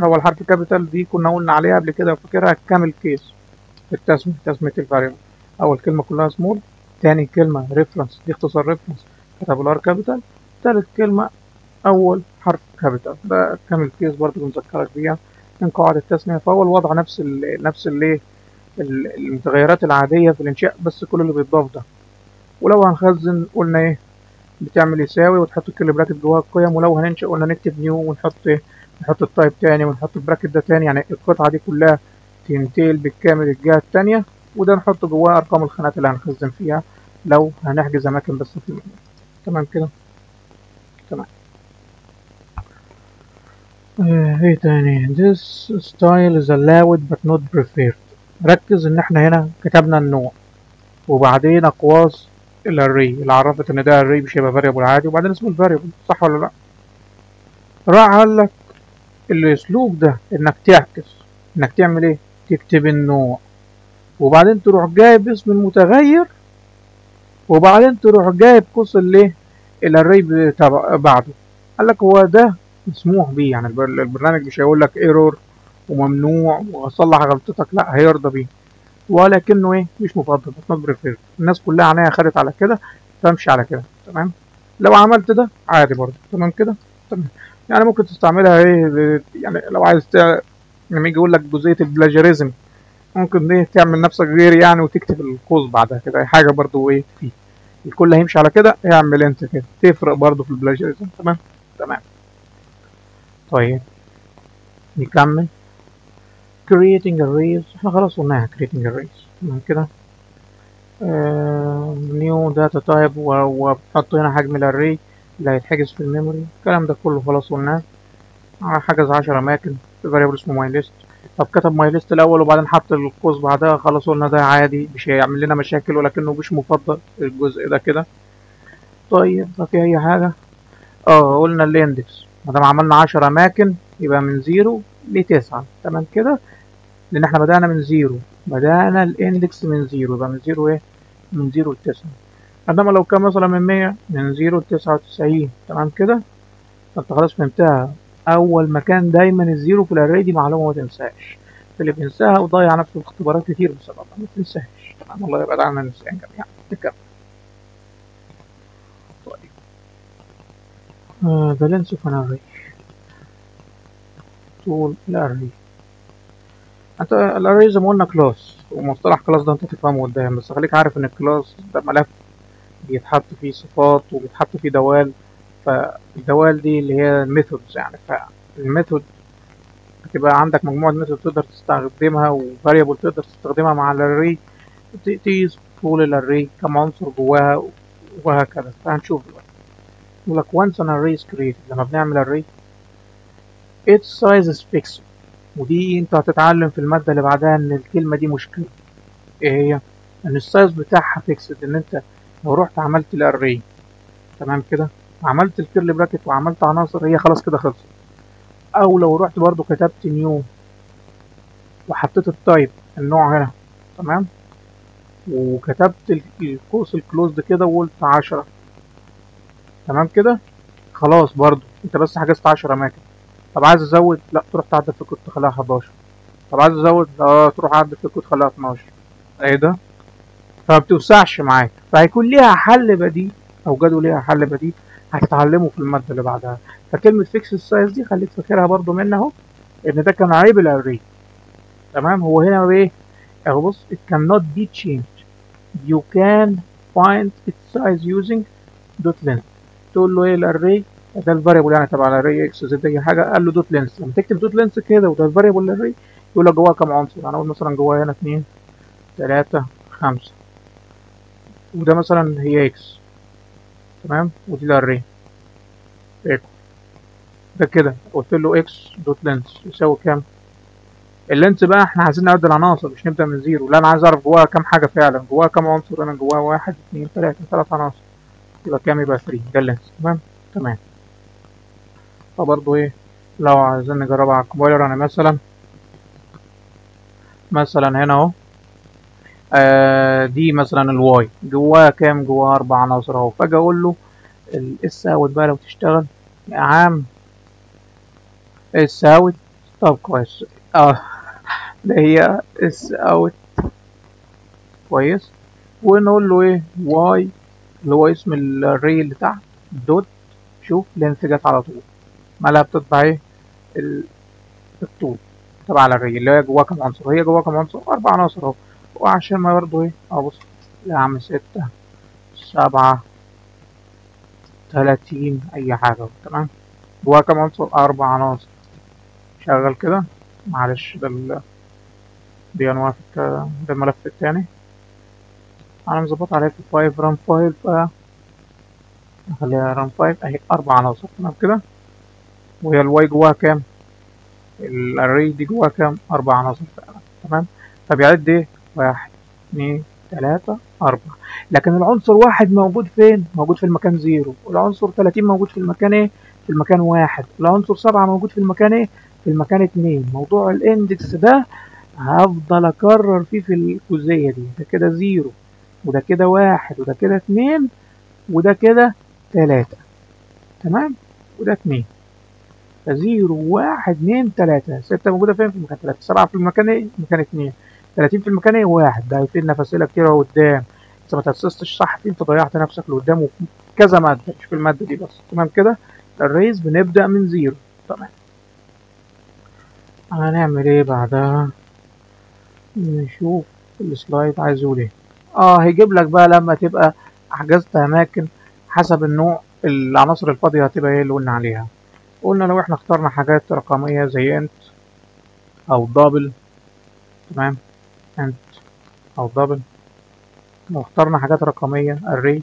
أول حرف كابيتال، دي كنا قلنا عليها قبل كده فاكرها، كامل كيس في التسمية، تسمية الفاريبل. أول كلمة كلها سمول، تاني كلمة ريفرنس دي اختصار ريفرنس كتب ار كابيتال، تالت كلمة أول حرف كابيتال، ده كامل كيس برضه بنذكرك بيها من قواعد التسمية. فهو الوضع نفس المتغيرات العادية في الإنشاء، بس كل اللي بيتضاف ده. ولو هنخزن قلنا إيه، بتعمل يساوي وتحط كل براكت جواها القيم، ولو هننشئ قلنا نكتب نيو ونحط ايه، نحط التايب تاني ونحط البراكت ده تاني، يعني القطعة دي كلها تنتقل بالكامل الجهة التانية، وده نحط جواها أرقام الخانات اللي هنخزن فيها لو هنحجز أماكن بس في المنيو. تمام كده. تمام. ايه تاني، this style is allowed but not preferred. ركز ان احنا هنا كتبنا النوع وبعدين اقواس الاري اللي عرفت ان ده array مش هيبقى variable عادي، وبعدين اسمه الفاريبل، صح ولا لا؟ راح قال لك الاسلوب ده انك تعكس، انك تعمل ايه، تكتب النوع وبعدين تروح جايب اسم المتغير وبعدين تروح جايب قوس الايه الاري بعده. قال لك هو ده مسموح بيه، يعني البرنامج مش هيقول لك ايرور وممنوع وصلح غلطتك، لا هيرضى بيه، ولكنه ايه مش مفضل، نوت بريفيرد. الناس كلها عينيها خدت على كده فامشي على كده. تمام. لو عملت ده عادي برضه. تمام كده. تمام. يعني ممكن تستعملها ايه، يعني لو عايز لما يجي يقول لك جزئيه البلاجيريزم ممكن ايه تعمل نفسك غير يعني وتكتب القوس بعدها كده، حاجه برضه ايه فيه الكل هيمشي على كده، اعمل انت كده تفرق برضه في البلاجيريزم. تمام. تمام. طيب نكمل. creating arrays، احنا خلاص قلناها creating arrays. تمام كده. نيو داتا تايب وبتحط هنا حجم الاري اللي هيتحجز في الميموري، الكلام ده كله خلاص قلناه. حجز 10 اماكن في فاريبل اسمه ماي ليست. طب كتب ماي ليست الاول وبعدين حط القوس بعدها، خلاص قلنا ده عادي مش هيعمل لنا مشاكل ولكنه مش مفضل الجزء ده كده. طيب ما في اي حاجه. قلنا الاندكس ما دام عملنا 10 اماكن يبقى من 0 ل 9. تمام كده. لان احنا بدأنا من زيرو، بدأنا الاندكس من زيرو، يبقى من زيرو ايه؟ من زيرو لتسعة. انما لو كان مثلا من 100 من زيرو لتسعة وتسعين، تمام كده؟ فانت خلاص فهمتها. اول مكان دايما الزيرو في الاري دي معلومه ما تنساش، اللي بينساها وضيع نفسه في اختبارات كتير بسببها. ما تنساش، سبحان الله، يبعد عنا النسيان جميعا. نكمل. طيب بالانس اوف ان اري، طول الاري. انت الاري زي ما قلنا كلاس، ومصطلح كلاس ده انت تفهمه قدام، بس خليك عارف ان الكلاس ده ملف بيتحط فيه صفات وبيتحط فيه دوال. فالدوال دي اللي هي الميثودز يعني. فالميثود هتبقى عندك مجموعة ميثود تقدر تستخدمها وفاريبل تقدر تستخدمها مع الاري، تقيس طول الاري كم عنصر جواها وهكذا. فهنشوف دلوقتي. يقول لك once an array is created، لما بنعمل array its size is fixed. ودي انت هتتعلم في المادة اللي بعدها ان الكلمة دي مشكلة. ايه هي؟ ان السايز بتاعها فيكسد، ان انت لو رحت عملت الاري، تمام كده، عملت الكيرلي براكت وعملت عناصر، هي خلاص كده خلصت. او لو رحت برضو كتبت نيو وحطيت التايب النوع هنا، تمام، وكتبت القوس الكلوزد كده وقلت 10، تمام كده، خلاص برضو انت بس حجزت 10 اماكن. طب عايز ازود، لا تروح تعدل في الكود تخليها 11. طب عايز ازود، تروح عدل في الكود تخليها 12. ايه ده؟ فما بتوسعش معاك. فهيكون ليها حل بديل، او جدول ليها حل بديل هتتعلمه في الماده اللي بعدها. فكلمه فيكس السايز دي خليك فاكرها برضو منها اهو، ان ده كان عيب الاري. تمام. هو هنا ايه اهو؟ بص it cannot be changed. You can find its size using dot length. تقول له ايه الاري ده الفاريبل يعني تبع الاري اكس زد اي حاجه، قال له دوت لينس. لما تكتب دوت لينس كده وده الفاريبل الاري، يقول لك جواه كام عنصر. انا اقول مثلا جواه هنا 2 3 5، وده مثلا هي اكس، تمام، ودي الاري ايكو. ده كده قلت له اكس دوت لينس يساوي كام. اللينس بقى احنا عايزين نعدل عناصر، مش نبدا من زيرو. لا، انا عايز اعرف جواها كام حاجه فعلا، جواها كام عنصر. انا جواها 1 2 3 3 عناصر، يبقى كام؟ يبقى 3. ده اللينس. تمام تمام. فبرضه ايه لو عايزين نجربها على الكومبايلر، انا مثلا هنا اهو، دي مثلا الواي جواها كام؟ جواها 4 عناصر اهو. فاجي اقول له الاس اوت بقى لو تشتغل يا عم اس اوت. طب كويس، اه ده هي اس اوت كويس. ونقول له ايه واي اللي هو اسم الري اللي تحت دوت، شوف لينث جت على طول، مالها بتطبع ايه الطول تبع الري اللي هي جواها كام عنصر. هي جواها كام عنصر؟ 4 عناصر اهو. وعشان ما برضه ايه بص، يا عم 6 7 30 اي حاجة. تمام. جواها كام عنصر؟ 4 عناصر. شغل كده. معلش دي انواع ده الملف التاني انا مظبط عليه في 5 ران فايل، نخليها ران 5 اهي 4 عناصر. تمام كده. وهي الواي جواها كام؟ الاري دي جواها كام؟ 4 عناصر فعلا. تمام. فبيعد ايه؟ 1 2 3 4. لكن العنصر واحد موجود فين؟ موجود في المكان 0. والعنصر 30 موجود في المكان ايه؟ في المكان 1. العنصر 7 موجود في المكان ايه؟ في المكان 2. موضوع الاندكس ده هفضل اكرر فيه في الجزئية دي. ده كده 0، وده كده 1، وده كده 2، وده كده 3. تمام. وده 2. فزيرو 1 2 3. 6 موجودة فين؟ في المكان 3. 7 في المكان ايه؟ المكان 2. 30 في المكان ايه؟ 1. ده هيفيدنا في أسئلة كتير قدام. انت ما تأسستش صح فيه، انت ضيعت نفسك لقدام وفي كذا مادة، مش في المادة دي بس. تمام كده. الريز بنبدأ من 0. تمام. هنعمل ايه بعدها؟ نشوف السلايد عايز يقول ايه. هيجيب لك بقى لما تبقى حجزت أماكن حسب النوع العناصر الفاضية هتبقى ايه اللي قلنا عليها. قلنا لو احنا اخترنا حاجات رقمية زي انت او دبل، تمام، انت او دبل. لو اخترنا حاجات رقمية array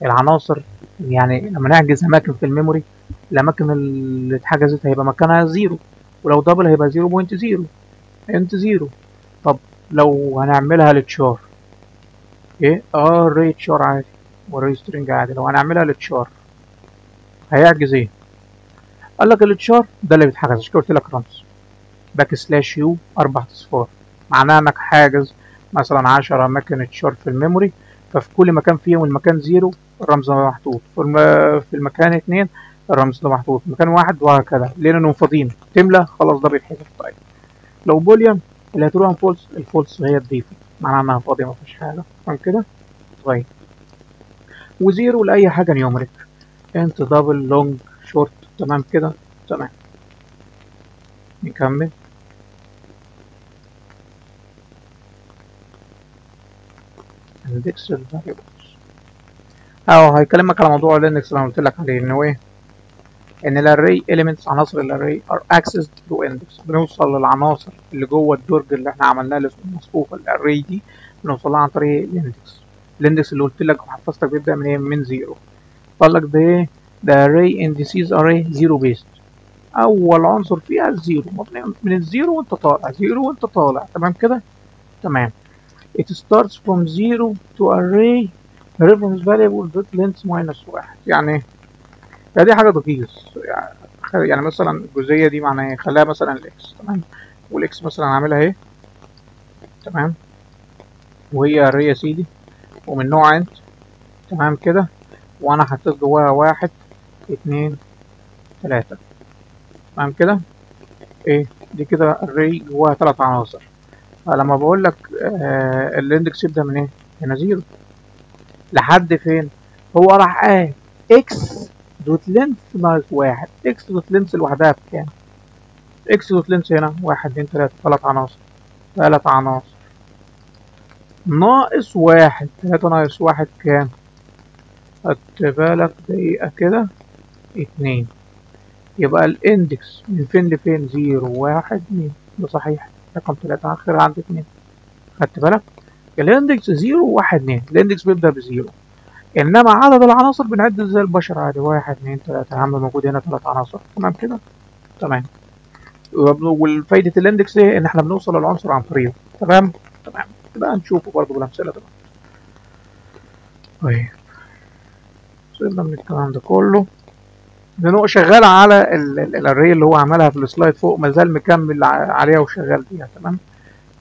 العناصر، يعني لما نحجز اماكن في الميموري، الاماكن اللي اتحجزت هيبقى مكانها 0، ولو دبل هيبقى 0.0 انت 0. طب لو هنعملها لتشار ايه؟ array تشار عادي والري سترينج عادي. لو هنعملها لتشار هيعجز ايه؟ قال لك التشار ده اللي بيتحجز، مش قلت لك رمز. باك سلاش يو 4 اصفار، معناها انك حاجز مثلا 10 اماكن تشارت في الميموري، ففي كل مكان فيهم المكان 0 الرمز ده محطوط، في المكان 2 الرمز ده محطوط، في مكان 1 وهكذا لانهم فاضيين، تملى خلاص ده بيتحذف. طيب لو بوليان اللي هتروح فولس، الفولس هي الديفولت معناها انها فاضيه مفيش حاجه، فاهم كده؟ طيب وزيرو لاي حاجه نيومريك، انت دبل لونج شورت، تمام كده؟ تمام. نكمل. اندكس الفاريبلز هيكلمك على موضوع الاندكس اللي انا قلت لك عليه، انه ايه؟ ان الاري elements عناصر الاري are accessed through index، بنوصل للعناصر اللي جوه الدرج اللي احنا عملناه اللي اسمه مصفوفه الاري دي، بنوصل لها عن طريق الاندكس. الاندكس اللي قلت لك وحفظتك بيبدا من ايه؟ من 0. قال لك ده ايه؟ ده array indices array zero based، اول عنصر فيها الزيرو، مبني من الزيرو وانت طالع، زيرو وانت طالع، تمام كده؟ تمام. it starts from 0 to array reference variable dot length minus 1. يعني يعني دي حاجة دقيقة، يعني مثلا الجزئية دي معناها ايه؟ خليها مثلا الاكس، تمام؟ والاكس مثلا عاملها اهي، تمام؟ وهي array يا سيدي ومن نوع انت، تمام كده؟ وانا حطيت جواها 1 2 3، تمام كده؟ ايه دي كده array جواها 3 عناصر. فلما بقول لك الاندكس يبدأ من ايه؟ هنا 0 لحد فين؟ هو راح اكس دوت لينث ناقص 1. اكس دوت لينث لوحدها بكام؟ اكس دوت لينث هنا 1 2 3 3 عناصر، 3 عناصر ناقص 1، 3 ناقص 1 كام؟ خدت بالك؟ دقيقة كده 2. يبقى الاندكس من فين لفين؟ 0 1 2، ده صحيح، رقم 3 آخر عند 2. خدت بالك؟ الاندكس 0 1 2، الاندكس بيبدأ ب0، انما عدد العناصر بنعد زي البشر عادي، 1 2 3، يا عم موجود هنا 3 عناصر، تمام كده؟ تمام. والفايدة الاندكس ايه؟ ان احنا بنوصل للعنصر عن طريقه، تمام؟ تمام. يبقى هنشوفه برضه بالامثله طبعا. طيب سيبنا من الكلام ده كله، لانه شغال على الاري اللي هو عملها في السلايد فوق، ما زال مكمل عليها وشغال بيها، تمام؟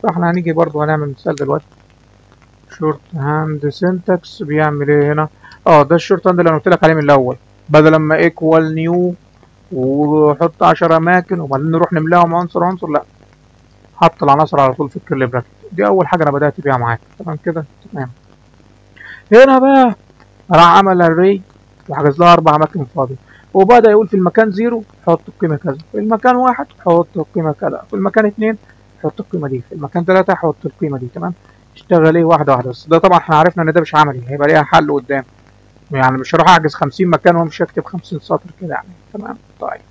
فاحنا هنيجي برضه هنعمل مثال دلوقتي. شورت هاند سينتاكس بيعمل ايه هنا؟ ده الشورت هاند اللي انا قلت لك عليه من الاول، بدل ما ايكوال نيو وحط 10 اماكن وبعدين نروح نملاهم عنصر عنصر، لا، حط العناصر على طول في الكيرلي براكت. دي اول حاجه انا بدات بيها معاك، تمام كده؟ تمام. هنا بقى راح عمل الري وحجز لها 4 اماكن فاضيه، وبدا يقول في المكان 0 حط القيمه كذا، في المكان 1 حط القيمه كذا، في المكان 2 حط القيمه دي، في المكان 3 حط القيمه دي، تمام؟ اشتغل ايه واحده واحده، بس ده طبعا احنا عرفنا ان ده مش عملي، هيبقى ليها حل قدام، يعني مش هروح احجز 50 مكان ومش هكتب 50 سطر كده يعني، تمام؟ طيب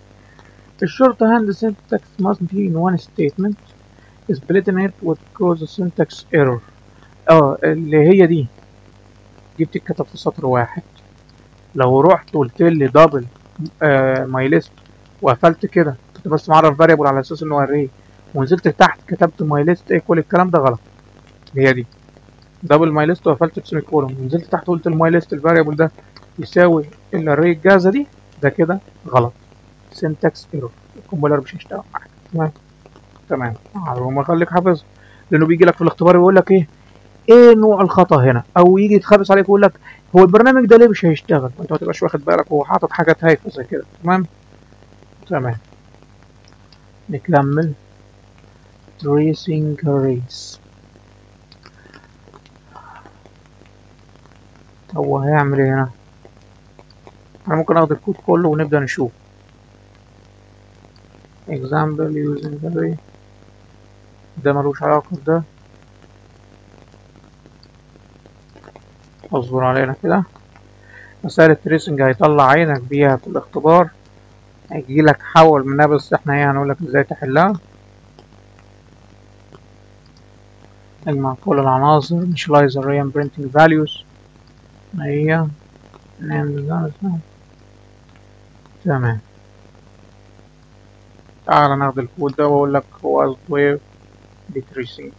الشورت هاند syntax must be in one statement is it would cause a syntax error. اللي هي دي بتتكتب في سطر واحد. لو رحت قلت لي دبل ماي ليست وقفلت كده، كنت بس معرف فاريبل على اساس انه اري، ونزلت تحت كتبت ماي ليست ايه، كل الكلام ده غلط. هي دي دبل ماي ليست وقفلت بسيمي كولوم ونزلت تحت قلت الماي ليست الفاريبل ده يساوي الاري الجاهزه دي، ده كده غلط، syntax error، الكمبيلر مش هيشتغل معاك، تمام؟ تمام. معلومه خليك حافظ، لانه بيجي لك في الاختبار يقول لك ايه نوع الخطا هنا، او يجي يتخبس عليك ويقول لك هو البرنامج ده ليه مش هيشتغل، وانت ما تبقاش واخد بالك وهو حاطط حاجات هايفه زي كده، تمام؟ تمام. نكمل. tracing arrays، هو هيعمل ايه هنا؟ انا ممكن اخد الكود كله ونبدا نشوف. example using array، ده ملوش علاقه بده، اصبر علينا كده. مسائل التريسنج هيطلع عينك بيها في الاختبار، هيجي لك حول منها، بس احنا هنقول لك ازاي تحلها. اجمع كل العناصر، initialize array and printing values، هي تمام. تعال ناخد الكود ده واقول لك هو قصده ايه بتريسنج.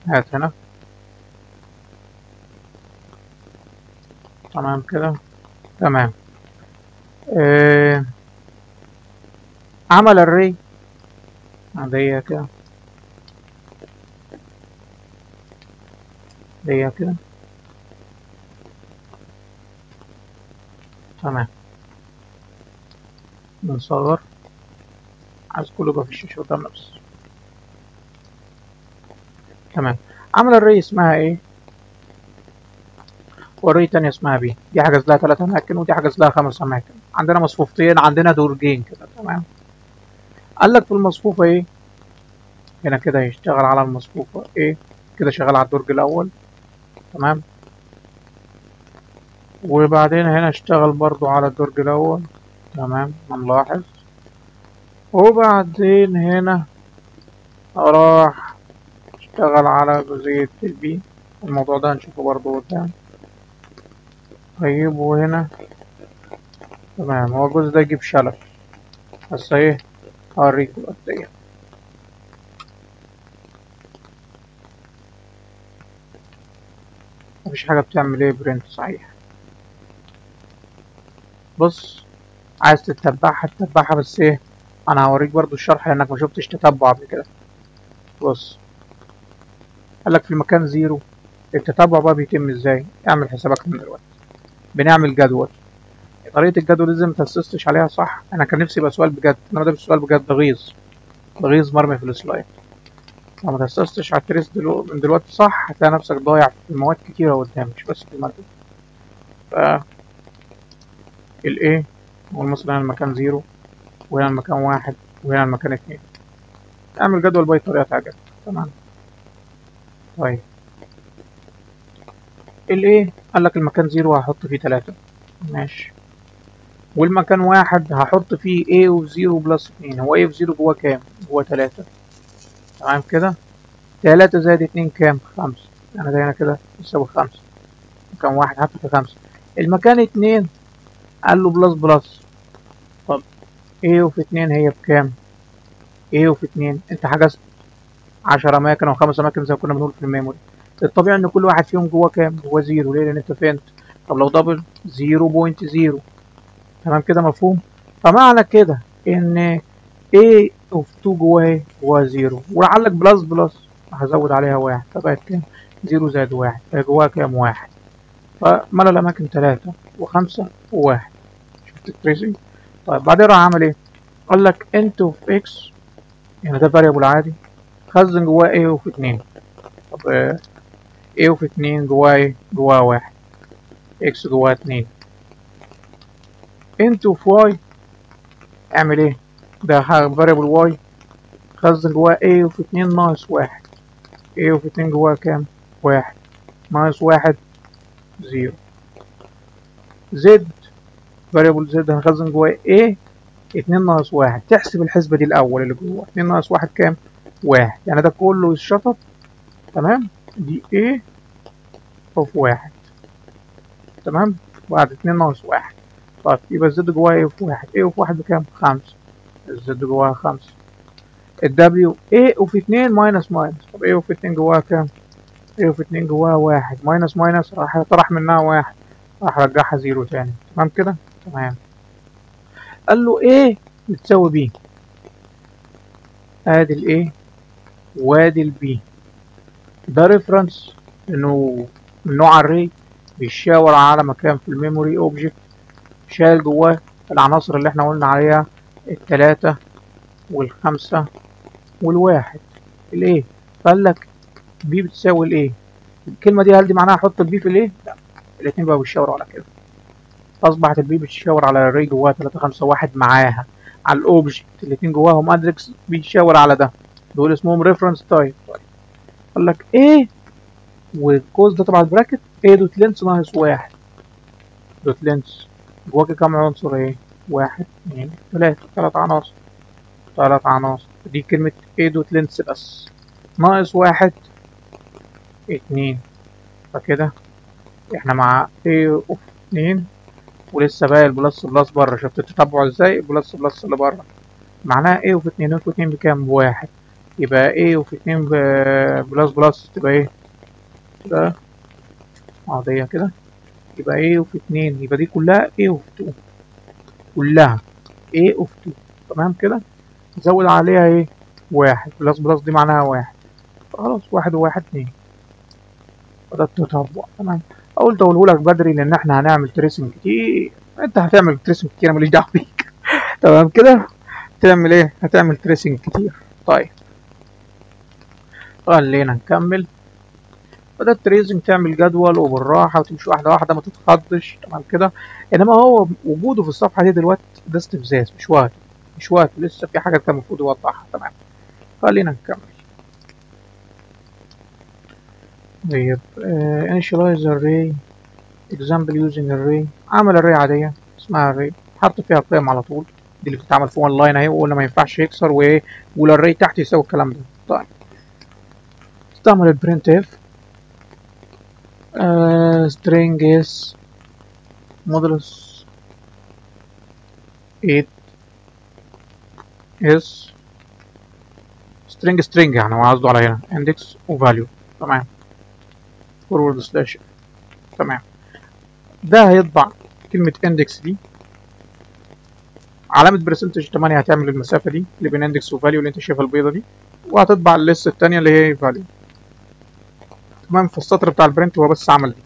هات هنا، تمام كده؟ تمام. عمل الري عادية كده، عادية كده، تمام. بنصغر، عايز كله يبقى في الشاشة قدامنا بس. تمام. عمل الري اسمها ايه؟ والري تانية اسمها بي. دي حجز لها 3 أماكن ودي حجز لها 5 أماكن. عندنا مصفوفتين، عندنا درجين كده، تمام. قال لك في المصفوفة ايه؟ هنا كده هيشتغل على المصفوفة ايه؟ كده شغال على الدرج الأول، تمام. وبعدين هنا اشتغل برضو على الدرج الأول، تمام، هنلاحظ. وبعدين هنا راح اشتغل على جزئية البي. الموضوع ده هنشوفه برضو قدام. طيب وهنا تمام، هو الجزء ده يجيب شلل، بس ايه هوريك دلوقتي. مفيش حاجة بتعمل ايه برنت صحيح. بص، عايز تتبعها تتبعها، بس ايه، انا هوريك برضو الشرح لانك ما شفتش تتبع قبل كده. بص، قالك في المكان 0 التتبع بقى بيتم ازاي. اعمل حسابك من دلوقتي. بنعمل جدول. طريقة الجدول لازم متأسستش عليها صح. انا كان نفسي يبقى سؤال بجد، انما ده مش سؤال بجد، ده غيظ، غيظ مرمي في السلايد. لو متأسستش على التريس من دلوقتي صح، هتلاقي نفسك ضايع في مواد كتيرة قدام، مش بس في المادة. ف الايه، نقول مثلا المكان 0 وهنا المكان 1 وهنا المكان 2. اعمل جدول بأي طريقة تعجبك، تمام. طيب الايه، قالك المكان 0 هحط فيه 3، ماشي. والمكان 1 هحط فيه A of 0 بلس 2. هو A of 0 جواه كام؟ جواه 3، تمام كده. 3 زائد 2 كام؟ 5. يعني ده هنا كده يساوي 5. مكان 1 حط في 5. المكان 2 قال له بلس بلس. طب A of 2 هي بكام؟ A of 2 انت حجزت 10 أماكن أو 5 أماكن زي ما كنا بنقول في الميموري. الطبيعي إن كل واحد فيهم جواه كام؟ جواه 0. ليه؟ لأن أنت فهمت. طب لو دبل 0.0، تمام كده، مفهوم. فمعنى كده ان A of 2 جواها ايه؟ جواها 0، ولعلك بلس بلس هزود عليها 1 فبقت كام؟ 0 زائد 1 فهي جواها كام؟ 1. فملى الأماكن 3 و5 و1. شفت التريسنج؟ طيب بعدين راح عمل ايه؟ قال لك انت اوف اكس، يعني ده فاريبل عادي، خزن جواه A اوف 2. طب A اوف 2 جواه ايه؟ جواه 1. اكس جواه 2. انت اوف واي، اعمل ايه؟ ده فاريبل واي، خزن جواه A اوف 2 ناقص 1. A اوف 2 جواه كام؟ 1 ناقص 1 0. زد، فاريبل زد هنخزن جواه A 2 ناقص 1. تحسب الحسبة دي الأول، اللي جوه 2 ناقص 1 كام؟ 1. يعني ده كله يتشطب، تمام. دي A اوف 1، تمام، بعد 2 ناقص 1. طيب يبقى الزد جواه A اوف 1. A اوف 1 بكام؟ 5. الزد جواها 5. الدبليو A اوف 2 ماينس ماينس. طب A اوف 2 جواها كام؟ A اوف 2 جواها 1 ماينس ماينس راح طرح منها 1، راح رجعها 0 تاني، تمام كده؟ تمام. قال له A بتساوي B. ادي ال A وادي ال B. ده ريفرنس انه من نوع الري، بيشاور على مكان في الميموري اوبجكت شايل جواه العناصر اللي احنا قلنا عليها، ال3 وال5 وال1. الايه، فقال لك بي بتساوي الايه. الكلمه دي هل دي معناها احط البي في الايه؟ لا، الاثنين بقى بيشاوروا على كده. اصبحت البي بتشاور على الري جواها 3 5 1 معاها، على الاوبجكت الاثنين جواهم ادركس بيشاور على ده، دول اسمهم ريفرنس تايب. قال لك ايه، والكوز ده طبعا البراكت ايه دوت لينس ناقص 1. دوت لينس جواك كام عنصر؟ ايه، 1 2 3، 3 عناصر، 3 عناصر. دي كلمة ايه دوت لينس بس، ناقص 1 2. فكده احنا مع A اوف 2 ولسه باقي البلس بلس بره. شفت التتبع ازاي؟ البلس بلس اللي بره معناها A اوف 2 اوف 2 بكام؟ بواحد. يبقى A اوف 2 بلس بلس تبقى ايه؟ تبقى عادية كده. يبقى A اوف 2 يبقى دي كلها A اوف 2، كلها A اوف 2، تمام كده. زود عليها ايه؟ واحد. بلس بلس دي معناها واحد. خلاص واحد وواحد اتنين. بدأت تطبق. تمام. قلت اقوله لك بدري لان احنا هنعمل تريسنج كتير. انت هتعمل تريسنج كتير، انا ماليش دعوه بيك. تمام كده. تعمل ايه؟ هتعمل تريسنج كتير. طيب خلينا نكمل. بدأت تريسنج تعمل جدول وبالراحه وتمشي واحده واحده، ما تتخضش. تمام كده. انما هو وجوده في الصفحه دي دلوقتي ده استفزاز، مش وقت. مش وقت، لسه في حاجه كان المفروض يوضحها. تمام. خلينا نكمل. طيب initialize array example using array. عمل array عادية اسمها array، حط فيها قيم على طول. دي اللي بتتعمل في one line اهي، وقلنا ما ينفعش يكسر وايه، والarray تحت يساوي الكلام ده. طيب استعمل ال printf string is modulus 8 is string يعني هو قصده على هنا index و value. تمام. forward slash. تمام. ده هيطبع كلمة index دي، علامة برسنتج 8 هتعمل المسافة دي اللي بين اندكس وفاليو اللي انت شايفها البيضة دي، وهتطبع الليست التانية اللي هي فاليو. تمام. في السطر بتاع البرنت هو بس عمل دي،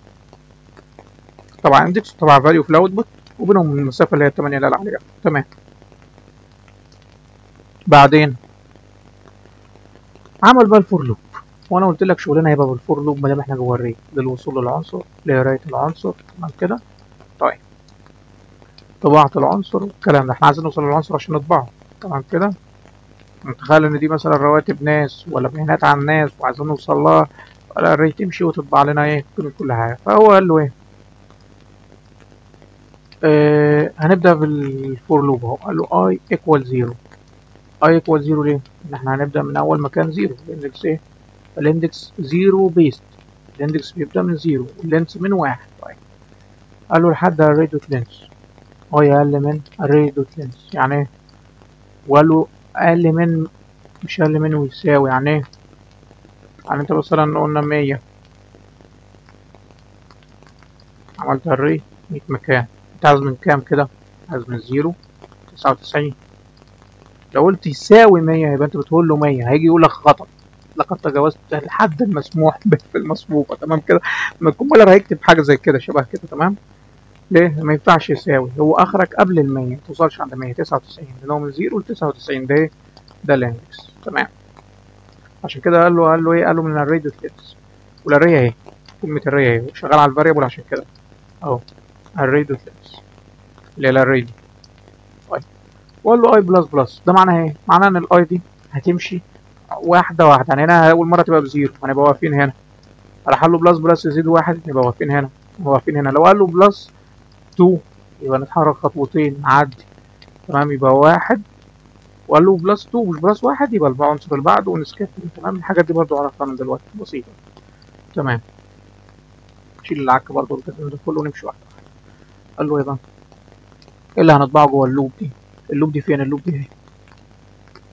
طبعا اندكس وطبعا فاليو في الاوتبوت، وبينهم المسافة اللي هي 8 اللي قال عليها. تمام. بعدين عمل بقى الفور لوب، وانا قلت لك شغلنا هيبقى بالفور لوب ما دام احنا جوه الري، للوصول للعنصر، لقراية العنصر. تمام كده. طيب طباعة العنصر والكلام ده، احنا عايزين نوصل للعنصر عشان نطبعه. تمام كده. نتخيل ان دي مثلا رواتب ناس ولا بيانات عن ناس وعايزين نوصل لها، الاري تمشي وتطبع لنا ايه كل حاجه. فهو قال له ايه؟ هنبدا بالفور لوب اهو. قال له اي ايكوال زيرو. اي ايكوال زيرو ليه؟ ان احنا هنبدا من اول مكان زيرو. الاندكس ايه؟ الاندكس زيرو بيست. الاندكس بيبدا من زيرو واللينس من واحد. طيب قال له لحد array دوت لينس. اي اقل من array دوت لينس يعني ايه؟ وقال له اقل من، مش اقل من ويساوي. يعني ايه؟ يعني انت مثلا قلنا 100، عملت array 100 مكان، انت عايز من كام كده؟ عايز من 0 99. لو قلت يساوي 100 يبقى انت بتقول له 100، هيجي يقول لك خطأ، لقد تجاوزت الحد المسموح به في المصفوفة. تمام كده. لما الكمبيوتر هيكتب حاجة زي كده شبه كده. تمام. ليه؟ ما ينفعش يساوي، هو اخرك قبل ال 100، ما توصلش عند 199 لان هو من 0 ل 99 ده ده الاندكس. تمام. عشان كده قال له ايه؟ قال له من الري دوت لينس. والاري اهي، كلمة الري اهي شغال على الفاريبل عشان كده اهو الري دوت لينس اللي هي الاري دي. طيب واقول له اي بلس بلس، ده معناه ايه؟ معناه ان الاي دي هتمشي واحده واحده. يعني هنا اول مره تبقى بزيرو هنبقى واقفين هنا، راح قال له بلس بلس يزيد واحد نبقى واقفين هنا، نبقى واقفين هنا. لو قال له بلس 2 يبقى نتحرك خطوتين نعدي. تمام. يبقى واحد. وقال له بلس 2 مش بلس واحد يبقى العنصر اللي بعده ونسكيب. تمام. الحاجات دي برضو عرفتها من دلوقتي بسيطه. تمام. نشيل العك برضو الكلام ده كله ونمشي واحده. قال له ايه بقى؟ ايه اللي هنطبعه جوه اللوب دي؟ اللوب دي فين؟ اللوب دي اهي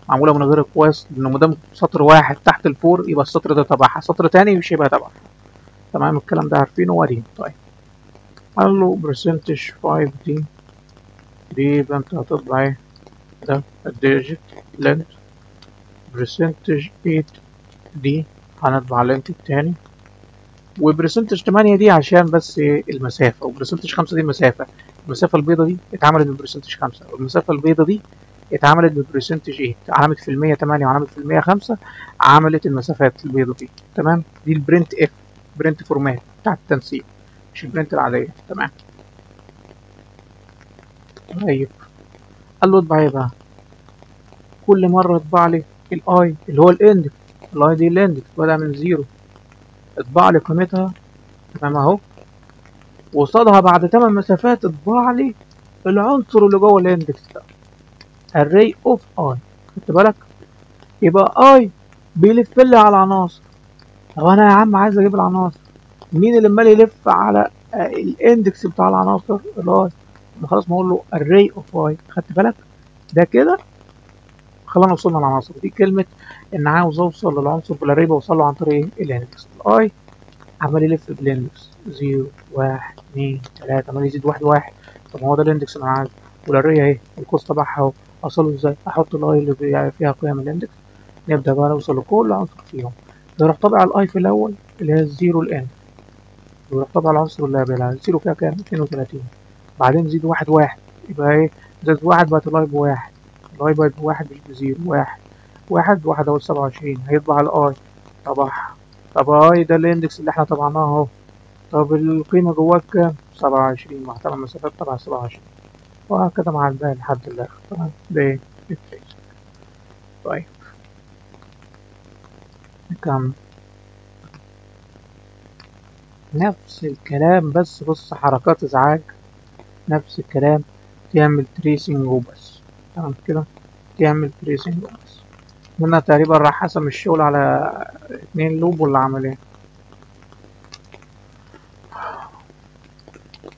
معموله من غير الكواس، لانه مادام سطر واحد تحت الفور يبقى السطر ده تبعها، سطر تاني مش هيبقى تبعها. تمام. الكلام ده عارفينه وقديم. طيب قال له برسنتج 5 دي يبقى انت هتطبع ايه؟ ده الديجيت لينت. برسنتج 8 دي هنطبع لينت التاني. وبرسنتج 8 دي عشان بس المسافة، وبرسنتج 5 دي المسافة. المسافة البيضة دي اتعملت ببرسنتج 5، والمسافة البيضة دي اتعملت ببرسنتج 8. علامة في المية 8 وعلامة في المية 5 عملت المسافات البيضة دي. تمام. دي البرنت اف، برنت فورمات بتاعت التنسيق، مش البرنت العادية. تمام. طيب قال له اطبع ايه بقى؟ كل مرة اطبع لي الاي اللي هو الاندكس. الاي دي الاندكس بدأ من 0، اطبع لي قيمتها. تمام اهو. وصلها بعد 8 مسافات اطبع لي العنصر اللي جوه الاندكس ده، array of i. خدت بالك؟ يبقى i بيلف لي على العناصر. طب انا يا عم عايز اجيب العناصر، مين اللي عمال يلف على الاندكس بتاع العناصر؟ الاي. خلاص ما اقول له array of i. خدت بالك؟ ده كده خلانا وصلنا للعناصر. دي كلمة ان عاوز اوصل للعنصر في الاري بوصل له عن طريق الاندكس. الاي عمال يلف بالاندكس 0 1 2 3، عمال يزيد واحد واحد. طب ما هو ده الاندكس اللي انا عايزه، والاري اهي القوس تبعها اهو اوصله ازاي؟ احط الاي اللي فيها قيم الاندكس، نبدا بقى نوصل لكل عنصر فيهم، يروح طبع الاي في الاول اللي هي الزيرو الان، ويروح طبع العنصر اللي قبلها الزيرو فيها كام؟ 32، بعدين نزيد واحد واحد، يبقى ايه؟ زائد واحد بقت الاي بواحد، الاي بقت بواحد مش بزيرو، واحد واحد واحد اهو 27، هيطبع الاي طبعها. طب اي ده الاندكس اللي احنا طبعناه اهو، طب القيمة جواك كام؟ 27 مع 8 مسافات طبعا 27، وهكذا مع الباقي لحد الآخر. تمام ده ايه؟ الفيس. طيب نكمل نفس الكلام، بس بص حركات ازعاج، نفس الكلام، تعمل تريسنج وبس. تمام كده، تعمل تريسنج وبس. هنا تقريبا راح حسم الشغل على 2 لوب ولا عمل ايه؟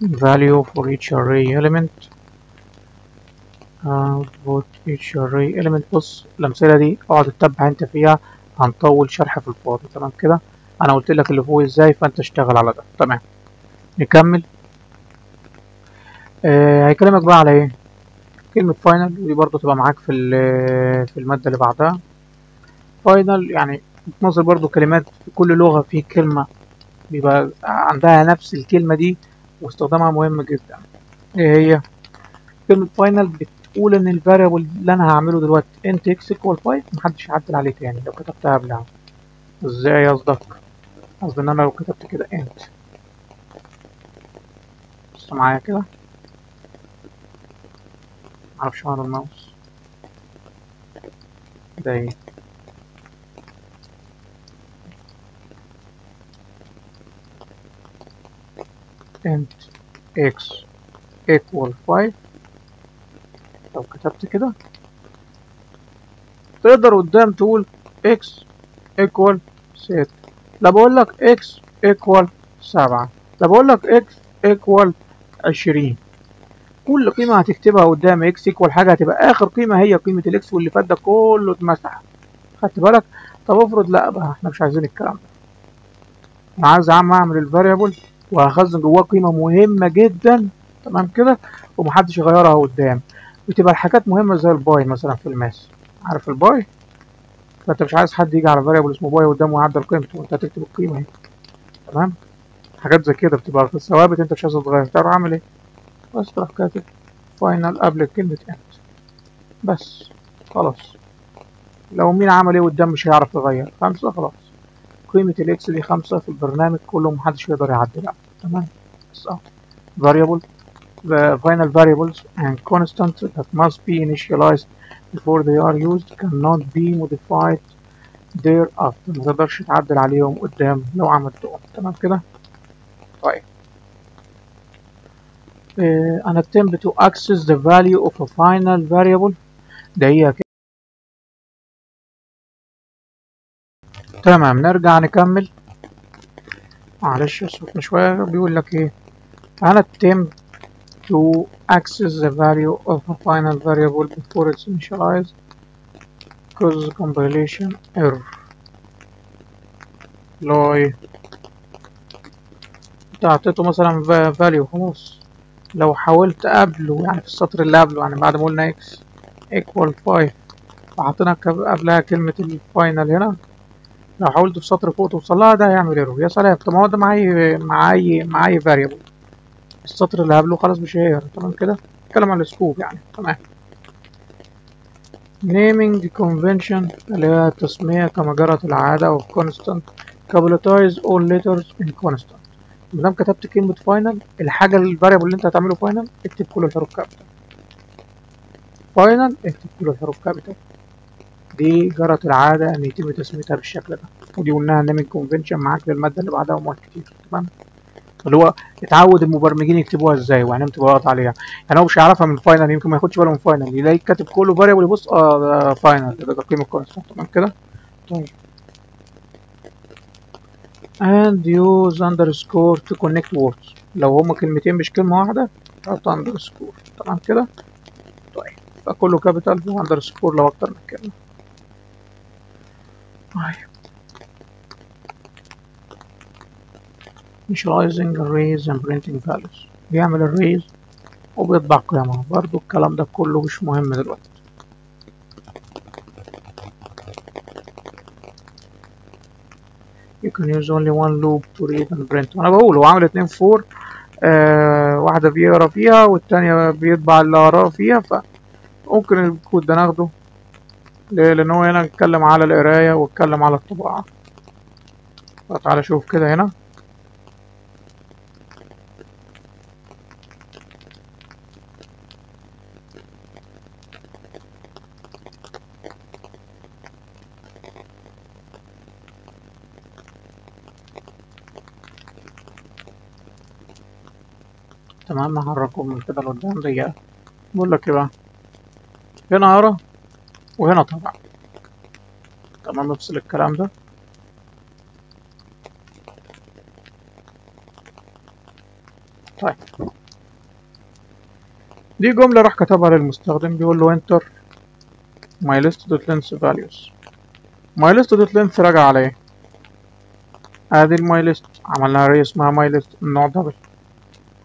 value for each array element output each array element. بص الأمثلة دي اقعد تتبع انت فيها، هنطول شرح في الفاضي. تمام كده، انا قلت لك اللي فوق ازاي، فانت اشتغل على ده. تمام نكمل. هيكلمك بقى على ايه؟ كلمة فاينل، ودي برضو تبقى معاك في المادة اللي بعدها. فاينل يعني بتنظر برضو كلمات في كل لغة، في كلمة بيبقى عندها نفس الكلمة دي واستخدامها مهم جدا. ايه هي؟ كلمة فاينل بتقول ان الفاريبل اللي انا هعمله دلوقتي انت اكس ايكوال 5 محدش يعدل عليه تاني لو كتبتها قبلها. ازاي قصدك؟ قصدي ان انا لو كتبت كده انت، بص معايا كده، معرفش معنى الماوس ده ايه. انت اكس ايكوال 5، لو كتبت كده تقدر قدام تقول اكس ايكوال 6، لا بقول لك اكس ايكوال 7، لا بقول لك اكس ايكوال 20. كل قيمة هتكتبها قدام اكس ايكوال حاجة هتبقى اخر قيمة هي قيمة الاكس، واللي فات ده كله اتمسح. خدت بالك؟ طب افرض لا بقى احنا مش عايزين الكلام ده، انا عايز يا عم اعمل الفاريبل وهخزن جواه قيمة مهمة جدا. تمام كده، ومحدش يغيرها قدام، وتبقى الحاجات مهمة زي الباي مثلا في الماس، عارف الباي؟ فانت مش عايز حد يجي على فاريبل اسمه باي قدامه ويعدل قيمته، وانت هتكتب القيمة اهي. تمام، حاجات زي كده بتبقى في الثوابت انت مش عايز تتغير، تعرف اعمل ايه؟ بس تروح كاتب فاينل قبل كلمة انت بس، خلاص. لو مين عمل ايه قدام مش هيعرف يغير، 5 خلاص، قيمة الاكس دي 5 في البرنامج كله، محدش يقدر يعدلها. تمام، بس variable the final variables and constants that must be initialized before they are used cannot be modified thereafter. ما تقدرش تعدل عليهم قدام لو عملتهم. تمام كده. طيب an attempt to access the value of a final variable ده هي كده. تمام نرجع نكمل. معلش صوتنا شوية، بيقول لك ايه؟ an attempt to access the value of a final variable before it's initialized causes compilation error. لو انت اعطيته مثلا value خلاص، لو حاولت قبله يعني في السطر اللي قبله، يعني بعد ما قلنا x equal 5 وحطينا قبلها كلمة الفاينل هنا، لو حاولت في سطر فوق توصل لها ده هيعمل ايرور. يا سلام، طب ما هو ده معايا فاريبل، السطر اللي قبله خلاص مش هيقرا. تمام كده، نتكلم عن السكوب يعني. تمام، naming convention اللي هي التسمية كما جرت العادة of constant capitalize all letters in constant. مادام كتبت كلمة فاينل، الحاجة الفاريبل اللي انت هتعمله فاينل اكتب كل الحروف كابيتال، فاينل اكتب كل الحروف كابيتال. دي جرت العادة ان يتم تسميتها بالشكل ده، ودي قلناها naming convention معاك للمادة اللي بعدها ومواد كتير. تمام، اللي هو اتعود المبرمجين يكتبوها ازاي وهنعمل تبقى عليها. يعني هو مش هيعرفها من فاينل، يمكن ما ياخدش باله من فاينل، يلاقي كاتب كله فاريبل يبص ده فاينل، ده قيمه كونستانت. تمام كده. طيب and use underscore to connect words، لو هما كلمتين مش كلمه واحده حط underscore. تمام كده. طيب فكله كابيتال واندرسكور لو اكتر من كلمه. طيب initializing arrays and printing values، بيعمل arrays وبيطبع قيمها، برضو الكلام ده كله مش مهم دلوقتي. you can use only one loop to read and print. وانا بقول هو عامل 2 فور، واحدة بيقرا فيها والتانية بيطبع اللي قراه فيها، فممكن الكود ده ناخده ليه؟ لأن هو هنا اتكلم على القراية واتكلم على الطباعة. فتعالى شوف كده هنا. تمام، هحركهم من كده لقدام دقيقة. بقول لك ايه بقى، هنا قرا وهنا طبع. تمام، نفصل الكلام ده. طيب، دي جملة راح كتبها للمستخدم، بيقول له enter my list dot length values. my list dot length راجع على ايه؟ ادي الماي ليست، عملنا array اسمها my list النوع دبل،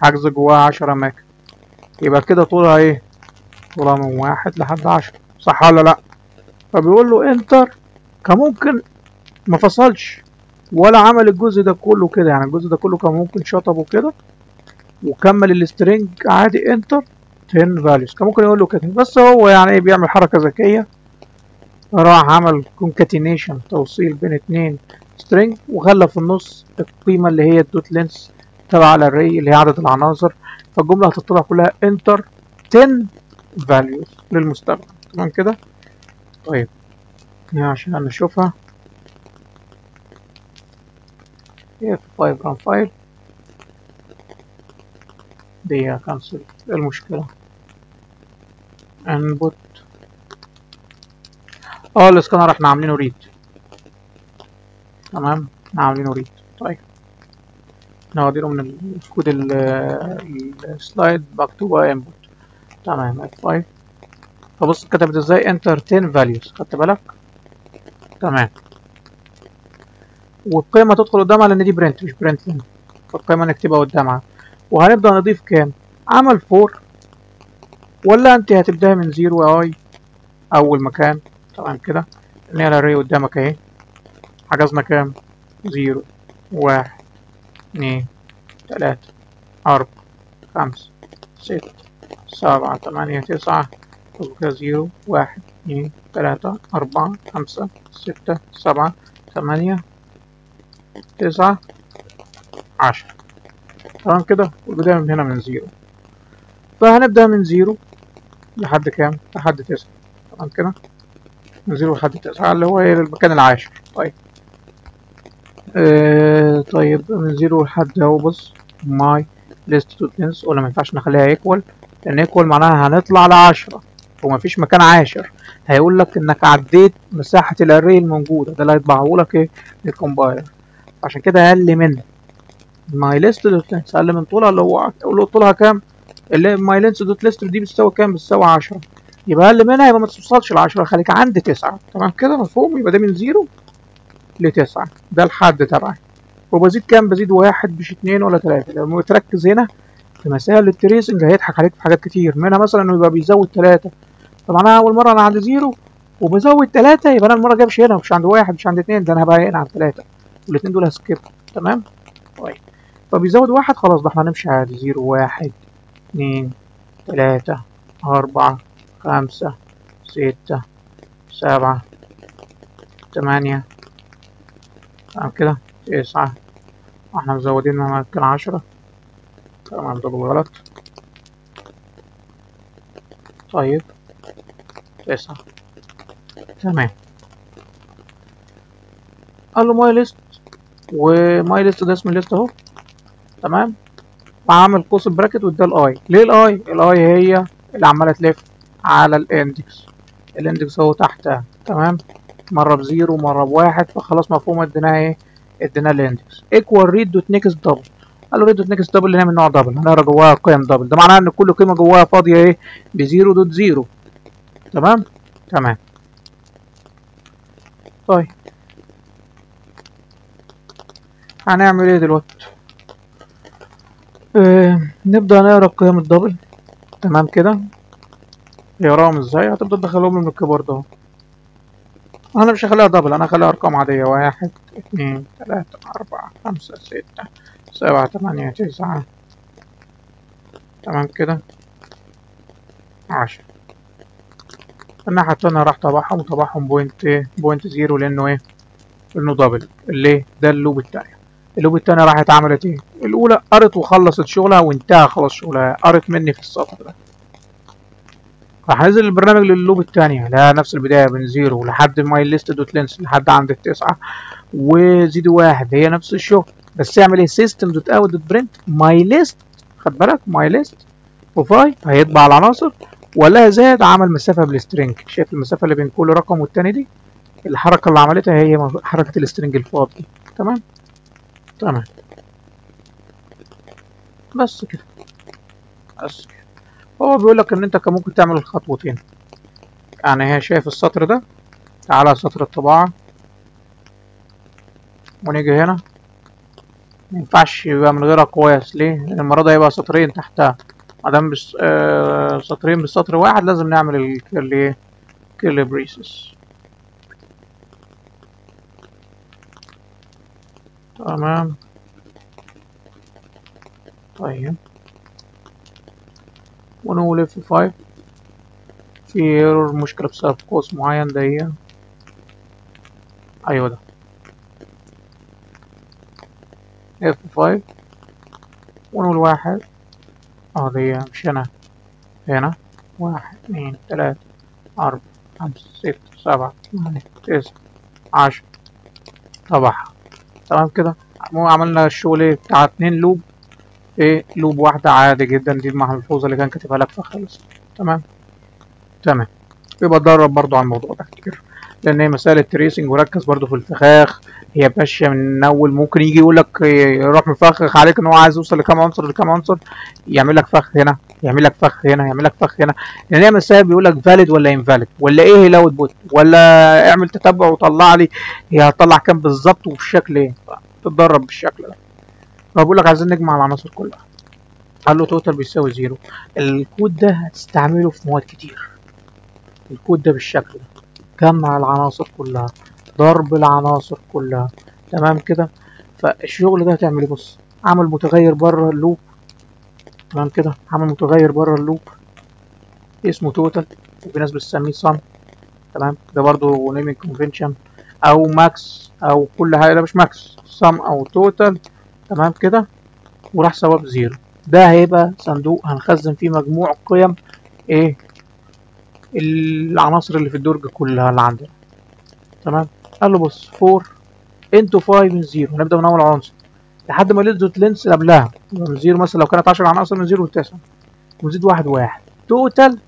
حجز جواها 10 أماكن، يبقى كده طولها ايه؟ طولها من 1 لحد 10، صح ولا لأ؟ فبيقول له انتر، كان ممكن ما فصلش ولا عمل الجزء ده كله كده، يعني الجزء ده كله كان ممكن شطبه كده وكمل السترنج عادي انتر 10 values، كان ممكن يقول له كده، بس هو يعني ايه، بيعمل حركة ذكية، راح عمل concatenation توصيل بين 2 string وخلى في النص القيمة اللي هي الدوت لينس تبع الاري اللي هي عدد العناصر، فالجملة هتطلع كلها enter 10 values للمستخدم. تمام كده؟ طيب عشان نشوفها، F5 run file دي كانسل المشكلة. input الاسكانر احنا عاملينه ريد. تمام، احنا عاملينه ريد. طيب نوديله من الكود السلايد مكتوبة input. تمام F5. فبص كتبت ازاي enter 10 values، خدت بالك؟ تمام، والقيمة تدخل قدامها لأن دي برنت مش برنت لين، فالقيمة نكتبها قدامها. وهنبدأ نضيف كام؟ عمل 4 ولا أنت هتبدأ من 0 يا أي أول مكان. تمام كده، إن هي الأري قدامك أهي، حجزنا كام؟ 0 1 2 3 4 5 6 7 8 9 كده 0 1 2 3 4 5 6 7 8 9 10. تمام كده، والبداية من هنا من 0، فهنبدأ من 0 لحد كام؟ لحد 9. تمام كده، من 0 لحد 9 اللي هو المكان العاشر. طيب طيب من 0 لحد اهو، بص my list to length، ولا ما ينفعش نخليها equal، لأن equal معناها هنطلع ل10 ومفيش مكان عاشر، هيقول لك إنك عديت مساحة الأري الموجودة، ده اللي هيطبعه لك إيه؟ الكومبايلر. عشان كده أقل من my list to length، أقل من طولها اللي هو أقول له طولها كام؟ اللي my list to list دي بتساوي كام؟ بتساوي 10، يبقى أقل منها يبقى ما توصلش ل10، خليك عند 9. تمام كده مفهوم؟ يبقى ده من 0 ل9، ده الحد تبعي. وبزيد كام؟ بزيد 1 مش 2 ولا 3. لما تركز هنا في مسائل التريسنج هيضحك عليك في حاجات كتير، منها مثلا انه يبقى بيزود 3، طب انا اول مره انا عند 0 وبزود 3، يبقى انا المره الجايه مش هنا، مش عند 1 مش عند 2، ده انا هبقى هنا عند 3، والاثنين دول هسكيب. تمام. طيب فبيزود 1 خلاص، ده احنا هنمشي عادي 0 1 2 3 4 5 6 7 8. تمام كده 9، احنا مزودين ممكن 10. تمام ده غلط. طيب 9. تمام، قال له ماي ليست، وماي ليست ده اسم الليست اهو. تمام، وعامل قوس براكت واداه الاي. ليه الاي؟ الاي هي اللي عماله تلف على الاندكس، الاندكس اهو تحتها. تمام، مره بزيرو مره بواحد، فخلاص مفهوم اديناها ايه؟ اديناها الاندكس. ايكوال ريد دوت نيكست دبل، قال له ريد دوت نيكست دبل اللي هي من نوع دبل، هنقرا جواها قيم دبل، ده معناه ان كل قيمه جواها فاضيه ايه؟ بزيرو دوت زيرو. تمام. تمام. طيب هنعمل ايه دلوقتي؟ نبدأ نقرا قيم الدبل. تمام كده، يقراهم ازاي؟ هتبدأ تدخلهم من الكيبورد اهو. انا مش هخليها دبل، انا هخليها ارقام عادية: 1 2 3 4 5 6 7 8 9. تمام كده 10. الناحية التانية راح طبعهم وطبعهم بوينت ايه، بوينت زيرو، لانه ايه، لانه دبل. ليه؟ ده اللوب التانية. اللوب التانية راحت عملت ايه؟ الاولى قرت وخلصت شغلها وانتهى خلاص شغلها، قرت مني في السطر ده. راح نزل البرنامج لللوب التانية، لها نفس البداية من زيرو لحد ماي ليست دوت لينس لحد عند التسعة، وزيد واحد هي نفس الشغل، بس يعمل ايه؟ سيستم دوت اوت دوت برنت ماي ليست. خد بالك، ماي ليست وفاي هيطبع العناصر، ولا زاد عمل مسافة بالسترنج. شايف المسافة اللي بين كل رقم والتاني دي؟ الحركة اللي عملتها هي حركة السترنج الفاضي. تمام تمام. بس كده بس كده. هو بيقول لك ان انت كان ممكن تعمل الخطوتين. يعني هي شايف السطر ده؟ تعالى سطر الطباعة ونيجي هنا. مينفعش يبقى من غيرها كويس. ليه؟ لأن المرة دي هيبقى سطرين تحتها، مادام سطرين بالسطر واحد لازم نعمل الكيرلي كيرلي بريسز. تمام. طيب ونقول F5 في ايرور، مشكلة بسبب قوس معين. ده هي ايوه ده F5 ونقول واحد. دي مش هنا. هنا 1 2 3 4 5 6 7 8 9 10. طبعا تمام كده. عملنا الشغل ايه بتاع 2 لوب في لوب واحدة عادي جدا. دي الملحوظة اللي كان كاتبها لك فخلص. تمام تمام. يبقى اتدرب برضو على الموضوع ده كتير، لان هي مسألة تريسنج، وركز برضو في الفخاخ. هي ماشية من اول، ممكن يجي يقول لك يروح مفخخ عليك ان هو عايز يوصل لكام عنصر لكام عنصر، يعمل لك فخ هنا، يعمل لك فخ هنا، يعمل لك فخ هنا. لان هي مسائل بيقول لك فاليد ولا انفاليد، ولا ايه الاوت بوت، ولا اعمل تتبع وطلع لي هي هتطلع كام بالظبط وبالشكل ايه. تتدرب بالشكل ده. فبقول لك عايزين نجمع العناصر كلها. قال له توتال بيساوي زيرو. الكود ده هتستعمله في مواد كتير. الكود ده بالشكل ده: جمع العناصر كلها، ضرب العناصر كلها. تمام كده. فالشغل ده هتعمل ايه؟ بص، عمل متغير بره اللوب. تمام كده. عمل متغير بره اللوب اسمه توتال، وفي ناس بتسميه سم. تمام. ده برضو نيمينج كونفنشن، او ماكس، او كل حاجه. ده مش ماكس، سم او توتال. تمام كده. وراح سوا بزيرو. ده هيبقى صندوق هنخزن فيه مجموع قيم ايه، العناصر اللي في الدرج كلها اللي عندنا. تمام. قال له بص 4 انتو 5 من 0. هنبدا من اول عنصر لحد ما لينز لينس قبلها من 0. مثلا لو كانت 10 عناصر من 0 ل 9 ونزيد واحد واحد. توتال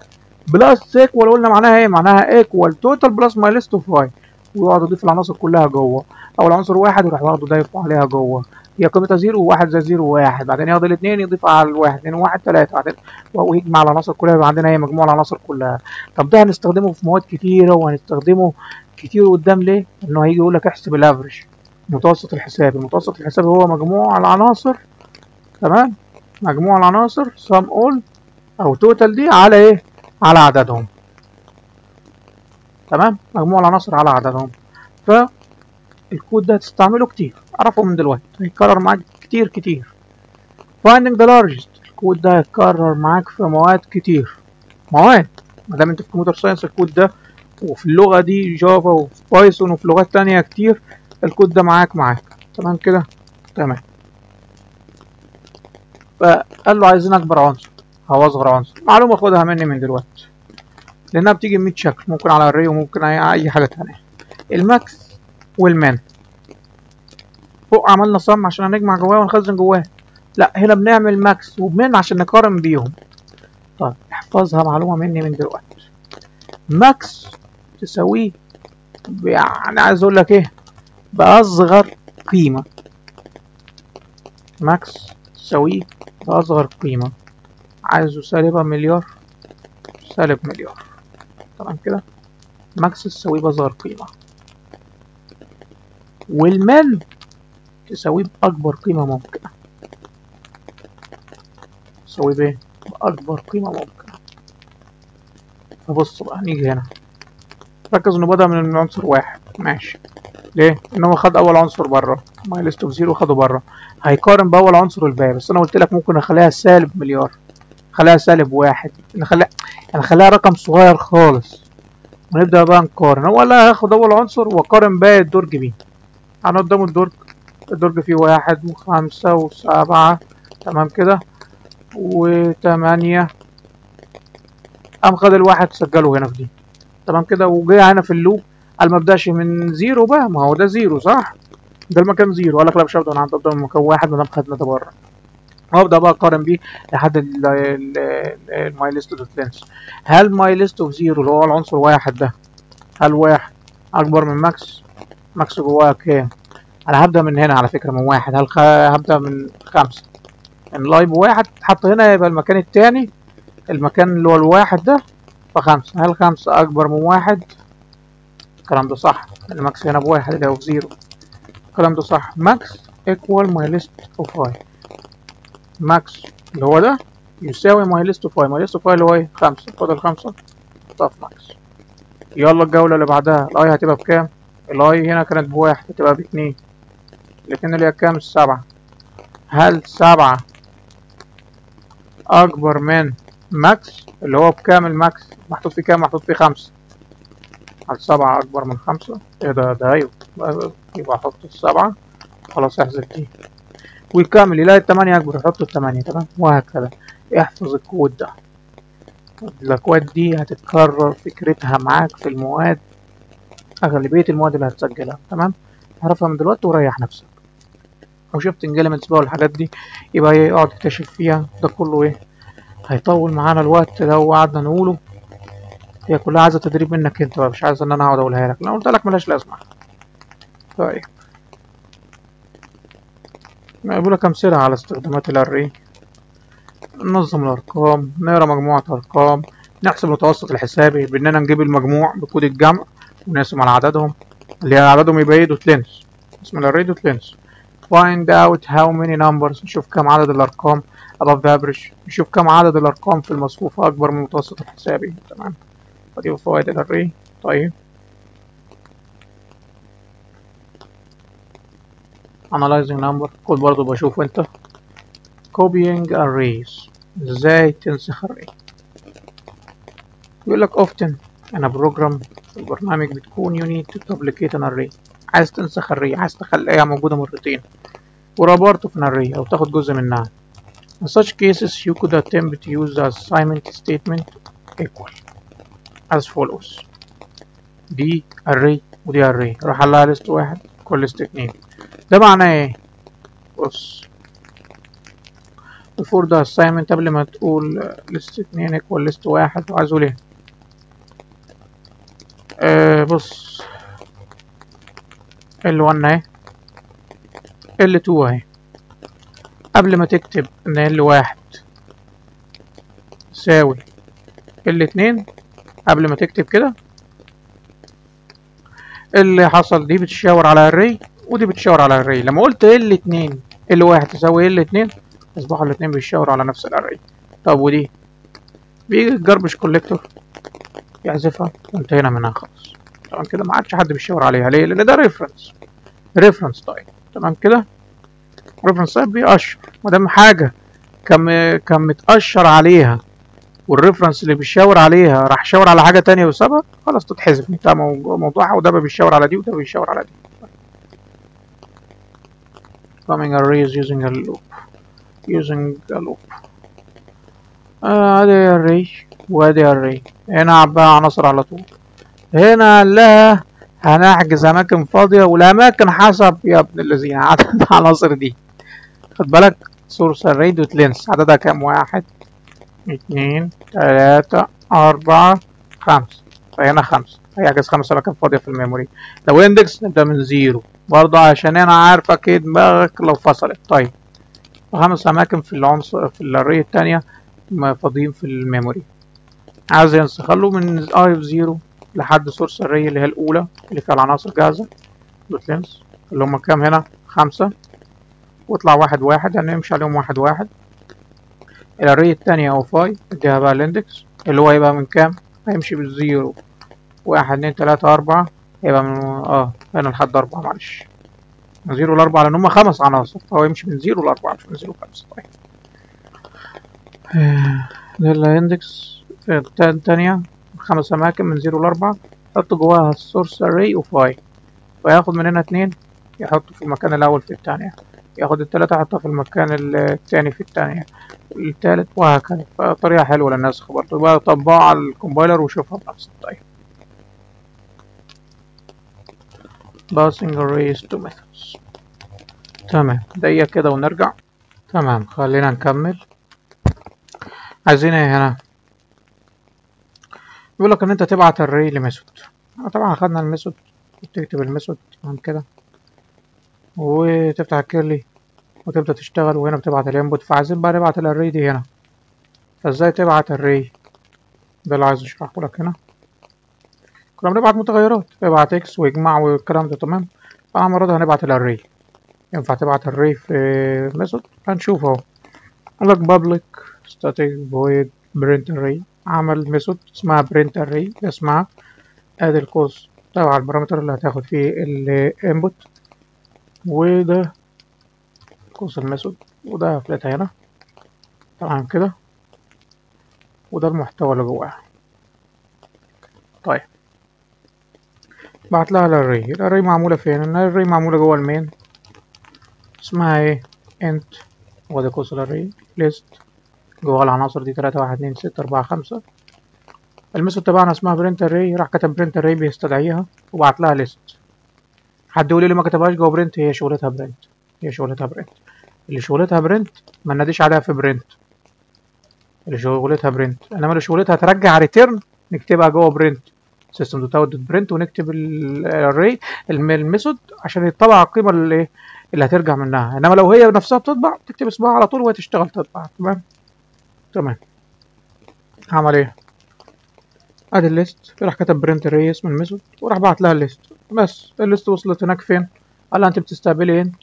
بلس ايكوال. قلنا معناها ايه؟ معناها ايكوال توتال بلس ماي ليست اوف 5. ويقعد يضيف العناصر كلها جوه. اول عنصر واحد يروح واخده ضايف عليها جوه. هي قيمتها 0 و1 زي 0 و1. بعدين ياخد الاثنين يضيف على الواحد 2 و1 3. بعدين ويجمع العناصر كلها. يبقى عندنا هي مجموع العناصر كلها. طب ده هنستخدمه في مواد كتيره، وهنستخدمه كتير قدام. ليه؟ انه هيجي يقول لك احسب الافريج، متوسط الحساب. المتوسط الحسابي هو مجموع العناصر. تمام. مجموع العناصر sum all او توتال دي على ايه؟ على عددهم. تمام. مجموع العناصر على عددهم. فالكود ده هتستعمله كتير، اعرفه من دلوقتي، هيتكرر معاك كتير كتير. finding the largest، الكود ده هيتكرر معاك في مواد كتير. مواد، ما دام انت في كمبيوتر ساينس الكود ده، وفي اللغه دي جافا وفي بايثون وفي لغات تانية كتير، الكود ده معاك. تمام كده. تمام. فقال له عايزين اكبر عنصر او اصغر عنصر. معلومه خدها مني من دلوقتي، لانها بتيجي ب 100 شكل، ممكن على الري وممكن اي حاجه تانية. الماكس والمان. فوق عملنا صم عشان هنجمع جواه ونخزن جواه. لا، هنا بنعمل ماكس ومن عشان نقارن بيهم. طيب احفظها معلومه مني من دلوقتي: ماكس تساويه يعني عايز اقول لك ايه، باصغر قيمه. ماكس تساويه باصغر قيمه. عايزه سالبه مليار، سالب مليار. تمام كده. ماكس تساويه باصغر قيمه. والمان تساويه بأكبر قيمة ممكنة. تساويه بايه؟ بأكبر قيمة ممكنة. فبص بقى، نيجي هنا ركز انه بدأ من عنصر واحد. ماشي. ليه؟ ان هو خد اول عنصر بره، ماي ليست اوف زيرو خده بره، هيقارن باول عنصر الباقي. بس انا قلت لك ممكن اخليها سالب مليار، خليها سالب واحد، نخليها رقم صغير خالص، ونبدأ بقى نقارن. هو لا، هاخد اول عنصر واقارن باقي الدرج بيه. انا قدامه الدرج فيه 1 و5 و7، تمام كده، و8. قام خد الواحد سجله هنا في دي، تمام كده، وجه هنا في اللوب. قال ما ابداش من زيرو بقى، ما هو ده زيرو صح؟ ده المكان زيرو. قال لك لا مش هبدا، انا هبدا من مكان واحد ما دام خدنا ده بره. وابدا بقى اقارن بيه لحد الماي ليست دوت لينس. هل ماي ليست اوف زيرو اللي هو العنصر واحد ده، هل واحد اكبر من ماكس؟ ماكس جواه كام؟ انا هبدا من هنا على فكره من واحد. هل هبدا من 5؟ ان لايب واحد حط هنا يبقى المكان التاني، المكان اللي هو الواحد ده ب5. هل 5 اكبر من واحد؟ الكلام ده صح، لان ماكس هنا بواحد اللي هو بزيرو. الكلام ده صح. ماكس ايكوال ماي ليست اوف اي. ماكس اللي هو ده يساوي ماي ليست اوف اي. ماي ليست اوف اي اللي هو ايه؟ 5. فاضل 5 طف ماكس. يلا الجولة اللي بعدها، الاي هتبقى بكام؟ الاي هنا كانت بواحد، هتبقى ب2. الاتنين اللي هي كام؟ 7. هل 7 اكبر من ماكس اللي هو بكام؟ الماكس محطوط فيه كام؟ محطوط فيه 5. هل 7 اكبر من 5؟ ايه ده ايوه. يبقى احط 7. خلاص احذف دي ويكمل يلاقي 8 اكبر، يحط 8. تمام، وهكذا. احفظ الكود ده. الاكواد دي هتتكرر فكرتها معاك في المواد، اغلبية المواد اللي هتسجلها. تمام، اعرفها من دلوقتي وريح نفسك. وشفت انجلمنتس بقى والحاجات دي، يبقى ايه، اقعد اكتشف فيها. ده كله ايه، هيطول معانا الوقت لو قعدنا نقوله. هي كلها عايزه تدريب منك انت بقى، مش عايز ان انا اقعد اقولها لك. انا قلت لك ملهاش لازمه. طيب، بقول لك امثله على استخدامات الاري. ننظم الارقام، نقرا مجموعه ارقام، نحسب المتوسط الحسابي باننا نجيب المجموع بكود الجمع ونقسم على عددهم، اللي هي عددهم يبقى ايه؟ دوت لينس. اسم الاري دوت لينس. find out how many numbers، نشوف كم عدد الارقام above the average، نشوف كم عدد الارقام في المصفوفه اكبر من المتوسط الحسابي. تمام، فدي فوائد الاري. طيب، analyzing number، كود برضو بشوفه انت. copying arrays، ازاي تنسخ array. يقول لك often انا بروجرام البرنامج بتكون you need to duplicate an array. عايز تنسخ array، عايز تخليها موجودة مرتين ورابرته في an array او تاخد جزء منها. in such cases you could attempt to use the assignment statement equal as follows. دي array ودي array، راح لها list واحد كل list 2. ده معناه ايه؟ بص، before the assignment قبل ما تقول list 2 equal list 1 وعايزه ليه؟ بص، L1 اهي، L2 اهي. قبل ما تكتب ان L1 يساوي L2، قبل ما تكتب كده اللي حصل دي بتشاور على array ودي بتشاور على array. لما قلت L2 L1 تساوي L2 اصبحوا الاتنين بيشاوروا على نفس الاري. طب ودي بيجي الجاربج كوليكتور يحذفها وانتهينا منها خلاص. طبعا كده ما عادش حد بيشاور عليها. ليه؟ لان ده ريفرنس تايب. تمام كده، ريفرنس تايب بيأشر. ما دام حاجه كان متأشر عليها والريفرنس اللي بيشاور عليها راح يشاور على حاجه تانية وسابها، خلاص تتحذف. انتهى موضوعها. وده بيشاور على دي وده بيشاور على دي. coming arrays using a loop. ادي array وادي array. هنا بقى عناصر على طول. هنا لا، هنحجز اماكن فاضيه، والاماكن حسب يا ابن الذين عدد العناصر دي. خد بالك، source array دوت length عددها كام؟ 1 2 3 4 5. فهنا 5 هيحجز 5 اماكن فاضيه في الميموري. لو اندكس نبدا من 0 برضه عشان انا عارف اكيد دماغك لو فصلت. طيب، 5 اماكن في العنصر في الاري الثانيه فاضيين في الميموري. عايز ينسخ له من i0 لحد سورس array اللي هي الاولى اللي فيها العناصر جاهزه دوت لينس، اللي هم كام هنا؟ 5. واطلع 1 1 يعني نمشي عليهم 1 1. الاري الثانيه او 5 اديها بقى الاندكس اللي هو هيبقى من كام؟ هيمشي بالزيرو 1 2 3 4 يبقى من هنا لحد 4 معلش من 0 ل 4 لأن هما 5 عناصر فهو يمشي من 0 ل 4 مش من 0 ل 5. طيب ده الاندكس التانية 5 أماكن من 0 ل 4 حط جواها السورس أري وفاي وياخد من هنا 2 يحطه في المكان الأول في التانية ياخد ال3 يحطها في المكان التاني في التانية التالت وهكذا. فطريقة حلوة للنسخ برضه بقى طبقها على الكومبايلر وشوفها بنفسك. طيب passing arrays to methods تمام دقيقة كده ونرجع. تمام خلينا نكمل. عايزين ايه هنا؟ بيقول لك ان انت تبعت الري لميثود. طبعا اخدنا الميثود وتكتب الميثود تمام كده وتفتح الكيرلي وتبدأ تشتغل وهنا بتبعت الانبوت. فعايزين بقى نبعت الاري دي هنا. فازاي تبعت الري؟ ده اللي عايز اشرحه لك هنا. كنا بنبعت متغيرات ابعت اكس واجمع والكلام ده تمام. فانا المرة دي هنبعت الاري. ينفع تبعت الري في ميثود؟ هنشوف اهو. قال لك public static void print array. عمل ميثود اسمها print array اسمها ادي القوس تبع البارامتر اللي هتاخد فيه الانبوت وده قوس الميثود وده هفلتها هنا تمام كده وده المحتوى اللي جواها. طيب بعت لها الاري. الاري معمولة فين؟ الاري معمولة جوه المين اسمها ايه؟ انت وده قوس الاري ليست جوه العناصر دي 3 1 2 6 4 5. الميثود تبعنا اسمها برنت اري. راح كتب برنت اري بيستدعيها وبعت لها ليست. حد يقول لي ما كتبهاش جوه برنت؟ هي شغلتها برنت. هي شغلتها برنت. اللي شغلتها برنت ما ناديش عليها في برنت. اللي شغلتها برنت انما اللي شغلتها ترجع ريتيرن نكتبها جوه برنت سيستم دوت اوت دوت برنت ونكتب الاري الميثود عشان يطلع القيمه اللي هترجع منها. انما لو هي نفسها بتطبع تكتب اسمها على طول وهي تشتغل تطبع. تمام تمام. عمل ايه؟ ادي الليست. راح كتب برنت اري اسم الميثود وراح بعت لها الليست. بس الليست وصلت هناك فين؟ قال لها انت بتستقبلي انت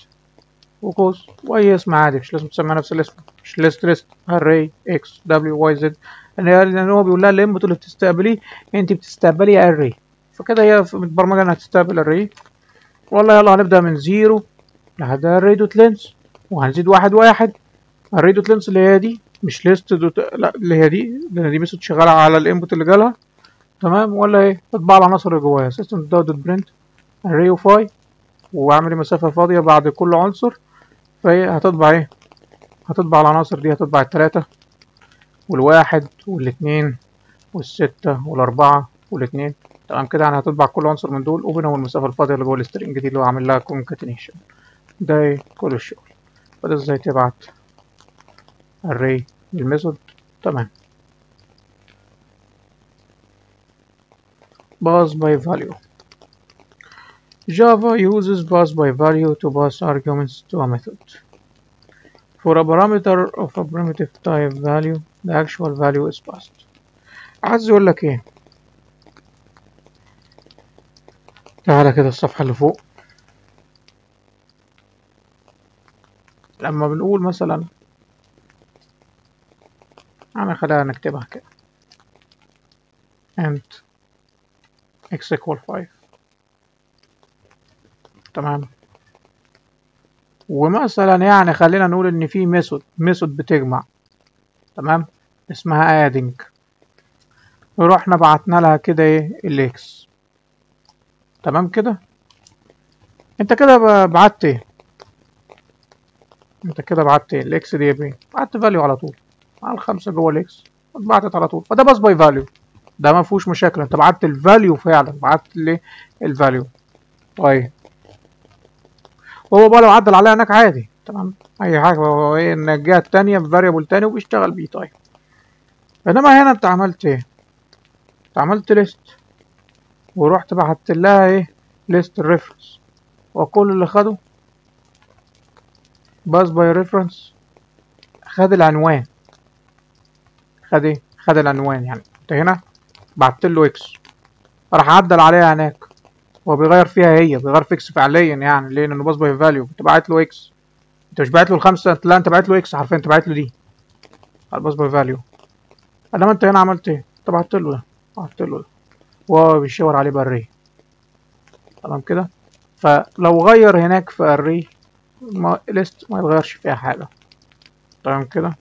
وقوس واي اسم عادي مش لازم تسميها نفس الاسم. مش ليست اري اكس دبليو واي زد لان هو بيقول لها الانبوت اللي بتستقبليه انت بتستقبلي اري. فكده هي متبرمجه انها تستقبل اري. والله يلا هنبدا من 0 لحد اري دوت لينس وهنزيد 1 1. اري دوت لينس اللي هي دي مش ليست دوت لا اللي هي دي لان دي ميثود شغاله على الانبوت اللي جالها تمام. ولا ايه؟ تطبع العناصر اللي جواها سيستم دوت برنت اري وفاي واعمل مسافه فاضيه بعد كل عنصر. فهي هتطبع ايه؟ هتطبع العناصر دي. هتطبع ال3 وال1 وال2 وال6 وال4 وال2 تمام كده. يعني هتطبع كل عنصر من دول وبينهم المسافه الفاضيه اللي جوه السترنج دي اللي هو عامل لها كونكاتينيشن. ده ايه؟ كل الشغل. فده ازاي تبعت array للميثود. تمام. pass by value. Java uses pass by value to pass arguments to a method. For a parameter of a primitive type value, the actual value is passed. عايز يقول لك ايه؟ تعالى كده الصفحة اللي فوق. لما بنقول مثلا خلينا نكتبها كده int x equal 5 تمام. ومثلا خلينا نقول ان في ميثود بتجمع تمام اسمها adding. ورحنا بعتنا لها كده ايه الاكس تمام كده. انت كده بعت ايه؟ الاكس دي بايه؟ بعت فاليو على طول على ال5 جوه الاكس اتبعتت على طول. فده باس باي فاليو ده ما فيهوش مشاكل. انت بعت الفاليو فعلا بعت لي الفاليو. طيب وهو بقى لو عدل عليها هناك عادي تمام اي حاجه هو ايه ان الجهه الثانيه بفاريبل تاني وبيشتغل بيه. طيب انما هنا انت عملت ايه؟ انت عملت ليست ورحت بعت لها ايه ليست الريفرنس وكل اللي خده باس باي ريفرنس خد العنوان. خد ايه؟ خد العنوان. يعني انت هنا بعت له اكس راح عدل عليها هناك. هو بيغير فيها هي بيغير في اكس فعليا يعني ليه؟ لانه باس باي فاليو. انت بعت له اكس انت مش بعت له ال5 لا انت بعت له اكس حرفيا. انت بعت له دي على الباس باي فاليو. انما انت هنا عملت ايه؟ انت بعت له ده وهو بيشاور عليه بالري. تمام كده. فلو غير هناك في الري ليست ما يتغيرش فيها حاجة. تمام كده.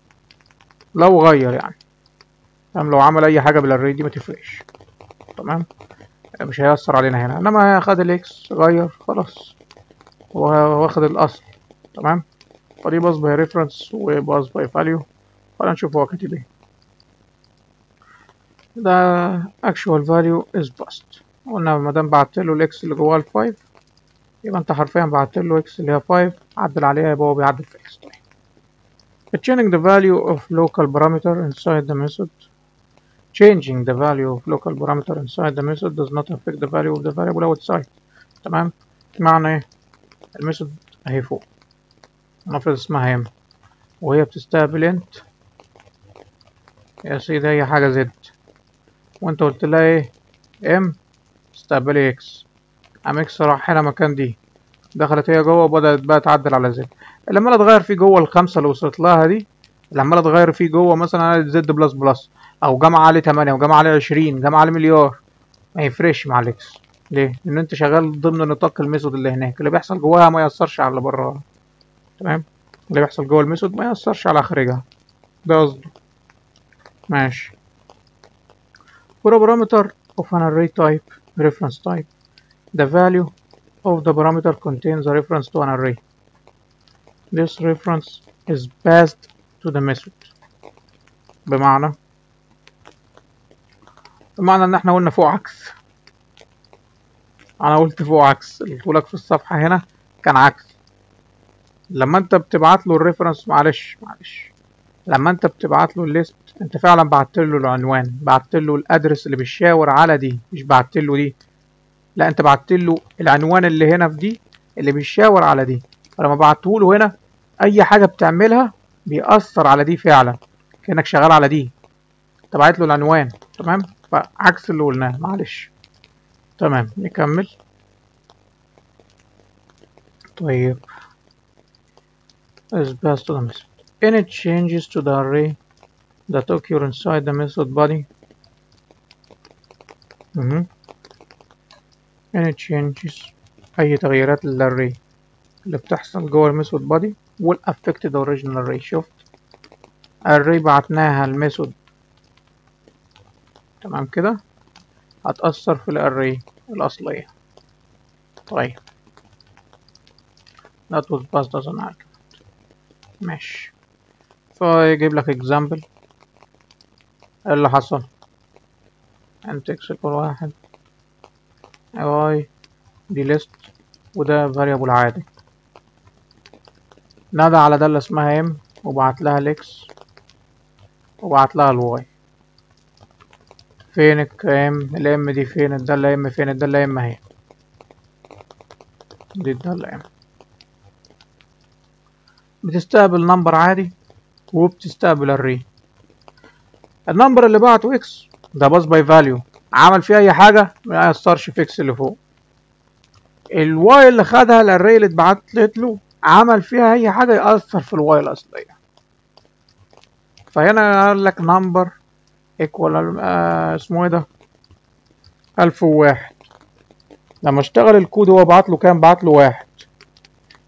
لو غير يعني تمام، لو عمل اي حاجة بالاري دي ما تفرقش. تمام، مش هيأثر علينا هنا. انما خد الاكس غير خلاص، هو واخد الاصل. تمام، فدي باص باي ريفرنس وباص باي فاليو. خلينا نشوف هو كاتب ايه. ده actual value is passed. قلنا ما دام بعت له الاكس اللي جواه ال5 يبقى انت حرفيا بعت له اكس اللي هي 5 عدل عليها، يبقى هو بيعدل في اكس. طيب changing the value of local parameter inside the method. Changing the value of local parameter inside the method does not affect the value of the variable outside. تمام، معنى ايه؟ الميثود اهي فوق، نفرض اسمها ام وهي بتستقبل انت يا سيدي هي حاجة زد، وانت قلت لها ايه؟ ام استقبلي اكس. ام اكس راح هنا مكان دي، دخلت هي جوه وبدأت بقى تعدل على زد. اللي عمالة تغير فيه جوه الخمسة اللي وصلت لها دي، اللي عمالة تغير فيه جوه مثلا زد بلس بلس، او جمع عليه 8 وجمع عليه 20 جمع عليه مليار، ما يفرقش مع الاكس. ليه؟ لان انت شغال ضمن نطاق الميثود اللي هناك، اللي بيحصل جواها ما يأثرش على اللي براها. تمام، اللي بيحصل جوه الميثود ما يأثرش على خارجها، ده قصده. ماشي. For a parameter of an array type reference type, the value of the parameter contains a reference to an array. This reference is passed to the method. بمعنى ان احنا قلنا فوق عكس. انا قلت فوق عكس، اللي لك في الصفحة هنا كان عكس. لما انت بتبعت له الريفرنس، معلش لما انت بتبعت له الليست انت فعلا بعت له العنوان، بعت له الادرس اللي بيشاور على دي، مش بعت له دي، لا انت بعت له العنوان اللي هنا في دي اللي بيشاور على دي. فلما بعته له هنا اي حاجة بتعملها بيأثر على دي فعلا، كأنك شغال على دي، انت بعت له العنوان. تمام، فعكس اللي قلناه، معلش. تمام، نكمل. طيب is passed to the method. Any changes to the array that occur inside the method body. Any changes، أي تغييرات للarray اللي بتحصل جوه الميثود body will affect the original array. شفت array بعتناها الميثود، تمام كده، هتأثر في الarray الأصلية. طيب that was passed as an argument. ماشي، فيجيب لك example. ايه اللي حصل؟ انت x equal 1 y دي list وده variable عادي، نادى على ده اللي اسمها m وبعت لها الاكس وبعت لها الواي. فينك ام؟ الام دي فين؟ الدالة ام فين؟ الدالة ام اهي، دي الدالة ام. بتستقبل نمبر عادي وبتستقبل الري. النمبر اللي بعته اكس ده باص باي فاليو، عمل فيه اي حاجة ما يأثرش في اكس اللي فوق. الواي اللي خدها الاري اللي اتبعتت له عمل فيها اي حاجة يأثر في الواي الاصلية. فهنا قال لك نمبر ايكوال اسمه ايه ده 1001. لما اشتغل الكود هو بعت له كام؟ بعت له 1.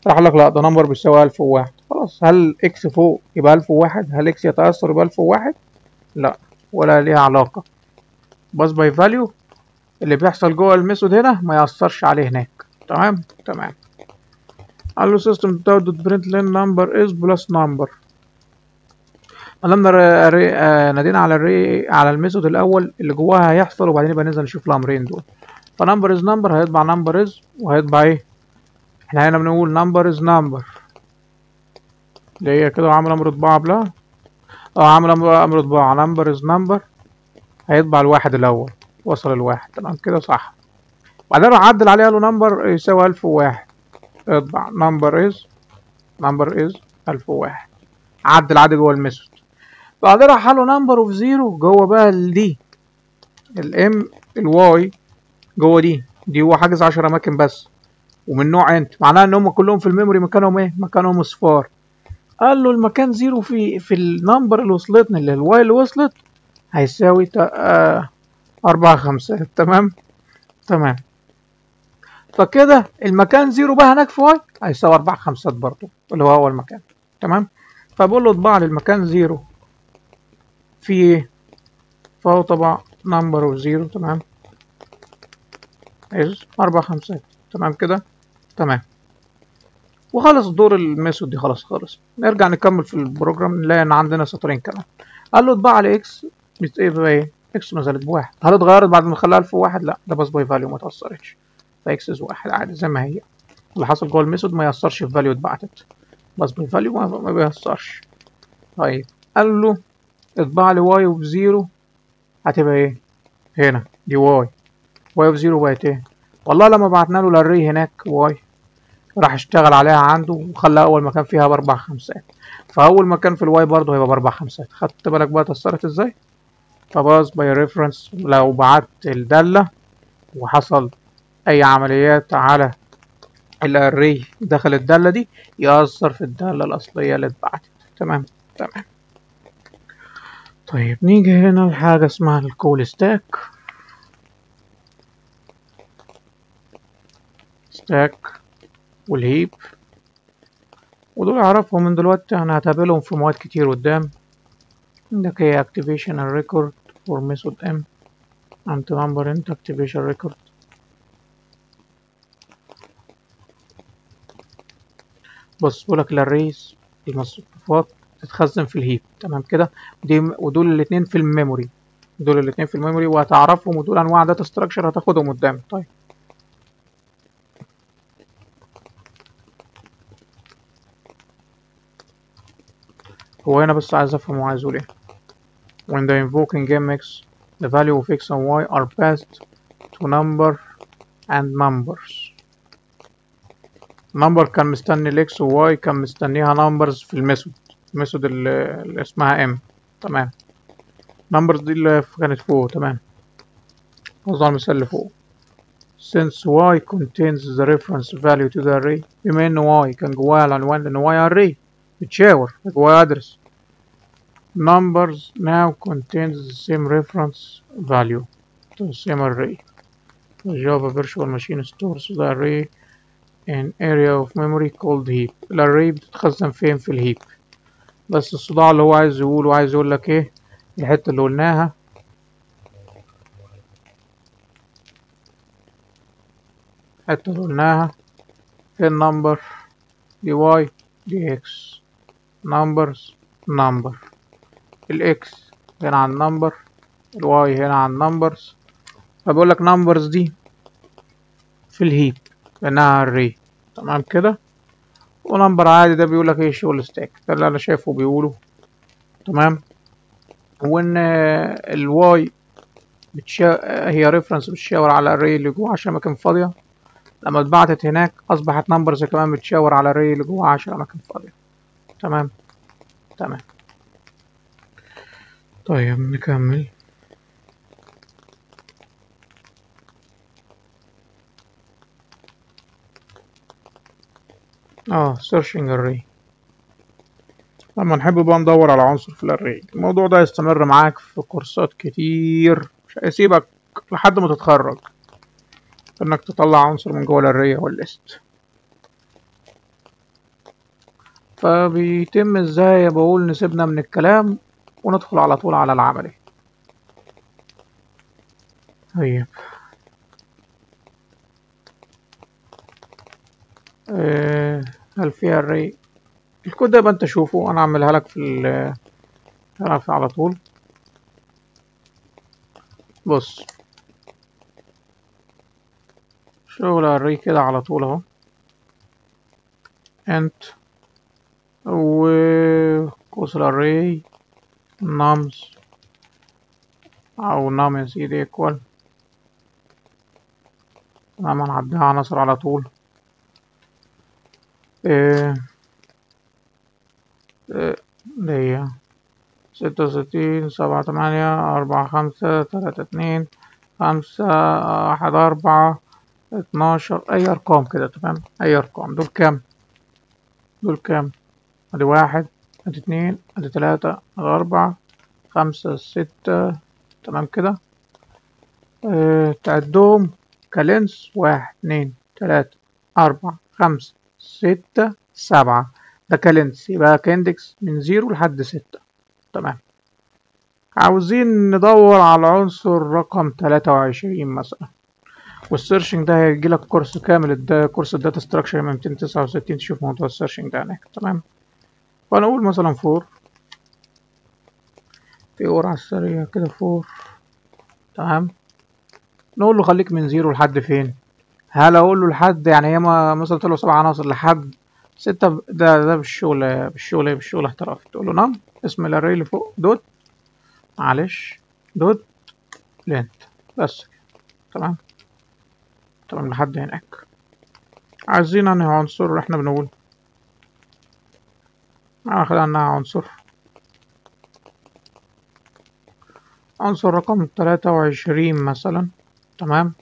راح لك لا ده نمبر بيساوي 1001. خلاص، هل اكس فوق يبقى 1001؟ هل اكس يتأثر يبقى 1001؟ لا، ولا ليها علاقة. باص باي فاليو اللي بيحصل جوه الميثود هنا ما يأثرش عليه هناك. تمام. قال له سيستم دوت برنت لين نمبر از بلس نمبر. لما نادينا على الري على الميثود الاول اللي جواها هيحصل، وبعدين يبقى ننزل نشوف الامرين دول. فنمبر از نمبر هيطبع نمبر از، وهيطبع ايه؟ احنا هنا بنقول نمبر از نمبر اللي هي كده، وعامل امر طباعه قبلها، عامل امر طباعه نمبر از نمبر، هيطبع الواحد الاول، وصل الواحد. تمام كده صح. بعدين راح عدل عليها له نمبر يساوي 1001، اطبع نمبر از 1001، عدل عادي جوه الميثود. بعدين راح له نمبر اوف زيرو جوه بقى دي الام الواي جوه دي هو حاجز 10 اماكن بس ومن نوع انت، معناها ان هم كلهم في الميموري مكانهم ايه؟ مكانهم اصفار. قال له المكان زيرو في النمبر اللي وصلتني اللي الواي اللي وصلت هيساوي 4 5. تمام تمام. فكده المكان 0 بقى هناك في واي هيساوي 4 5 برضه اللي هو أول مكان. تمام. فبقول له اطبع لي المكان 0 في ايه؟ فهو طبع نمبر اوف 0. تمام. از 4 5. تمام كده. تمام. وخلص دور الميثود دي خلص. نرجع نكمل في البروجرام نلاقي ان عندنا سطرين كمان. قال له اطبع لي اكس بقى ايه؟ اكس ما زالت بواحد. هل اتغيرت بعد ما خلاها 1001؟ لا، ده باس باي فاليو ما اتأثرتش. فاكس از واحد عادي زي ما هي. اللي حصل جوه الميثود ما يأثرش في فاليو اتبعتت. باس باي فاليو ما بيأثرش. طيب قال له اطبع لي واي اوف 0 هتبقى ايه؟ هنا دي واي اوف 0 بقت ايه؟ والله لما بعتنا له الاري هناك واي راح اشتغل عليها عنده وخلى اول مكان فيها باربع خمسات. فاول مكان في الواي برضه هيبقى باربع خمسات. خدت بالك بقى اتأثرت ازاي؟ فباص باي ريفرنس لو بعت الدالة وحصل اي عمليات على الاري داخل الدالة دي يأثر في الدالة الأصلية اللي اتبعتت. تمام تمام. طيب نيجي هنا لحاجة اسمها الكول ستاك. والهيب، ودول اعرفهم من دلوقتي، انا هتقابلهم في مواد كتير قدام. عندك هي activation record for method m and number int activation record. بص بقولك الاريز المصفوفات تتخزن في الهيب. تمام كده. ودول الاتنين في الميموري. وهتعرفهم، ودول انواع داتا ستراكشر هتاخدهم قدام. طيب هو هنا بس عايز افهم هو عايز يقول ايه. when the invoking mx the value of x and y are passed to number and numbers. number كان مستني الاكس وواي كان مستنيها numbers في الميثود اللي اسمها m. تمام. numbers دي اللي كانت فوق. تمام. وضع المثال اللي فوق. since y contains the reference value to the array. بما ان y كان جواها العنوان لان y array بتشاور جواها address. numbers now contains the same reference value to the same array. The Java virtual machine stores the array in area of memory called heap. الاري بتتخزن فين؟ في الهيب. بس الصداع اللي هو عايز يقوله عايز يقول لك ايه؟ الحته اللي قلناها في النمبر دي واي دي اكس. نمبرز نمبر. الاكس هنا عن نمبر، الواي هنا عن نمبرز. فبقول لك نمبرز دي في الهيب لانها array. تمام كده. ونمبر عادي ده بيقول لك ايه؟ شغل ستاك. ده اللي انا شايفه بيقوله. تمام. وان الواي هي ريفرنس بتشاور على الاري اللي جوه عشان مكان فاضيه. لما اتبعتت هناك اصبحت نمبرز كمان بتشاور على الاري اللي جوه عشان مكان فاضيه. تمام تمام. طيب نكمل. searching array. لما نحب بقى ندور على عنصر في الاري، الموضوع ده يستمر معاك في كورسات كتير، مش هيسيبك لحد ما تتخرج انك تطلع عنصر من جوه الاري او الليست. فبيتم ازاي؟ بقول نسيبنا من الكلام وندخل على طول على العملي. طيب هل فيها array؟ الكود ده يبقى انت شوفه، انا اعملها لك في على طول. بص شغل array كده على طول اهو. انت وقوس الاري nums او num يا سيدي equal. تمام. هنعديها عناصر على طول. اللي هي 66 7 8 4 5 3 2 5 1 4 12 اي ارقام كده. تمام. اي ارقام. دول كام؟ ادي 1 ادي 2 ادي 3 ادي 4 5 6. تمام كده. تعدهم كلينس 1 2 3 4 5 6 7. ده كلينس، يبقى كاندكس من 0 لحد 6. تمام. عاوزين ندور على عنصر رقم 23 مثلا، والسيرشنج ده هيجيلك كورس كامل، ده كورس الداتا ستراكشر من 269 تشوف موضوع السيرشنج ده هناك. تمام. فنقول مثلا فور، في اور على السريع كده فور. تمام. نقول له خليك من 0 لحد فين؟ هل اقول له لحد يعني هي مثلا طلعوا 7 عناصر لحد 6؟ ده بالشغل احترافي. تقول له نعم اسم الاري اللي فوق دوت، معلش، دوت لينت بس كده. تمام. تمام لحد هناك. عايزين انهي عنصر؟ احنا بنقول هناخد عنها عنصر رقم 23 مثلا. تمام.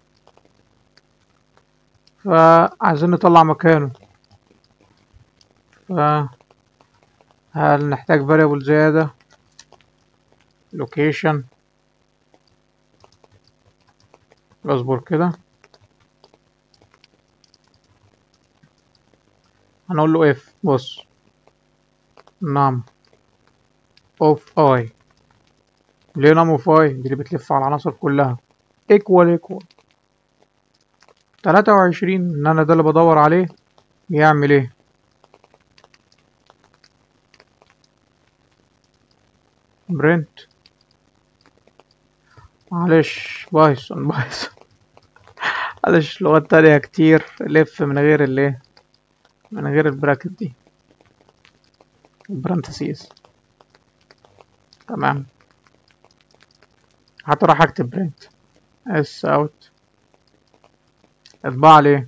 فعايزين نطلع مكانه، هل نحتاج variable زيادة؟ location، اصبر كده، هنقول له if. بص num of I، ليه num of I؟ دي اللي بتلف على العناصر كلها، equal 23 ان انا ده اللي بدور عليه. يعمل ايه؟ print، معلش بايثون معلش لغات تانية كتير لف من غير الايه، من غير البراكت دي، البرانتسيز. تمام. حتى راح اكتب print اس اوت، اطبع لي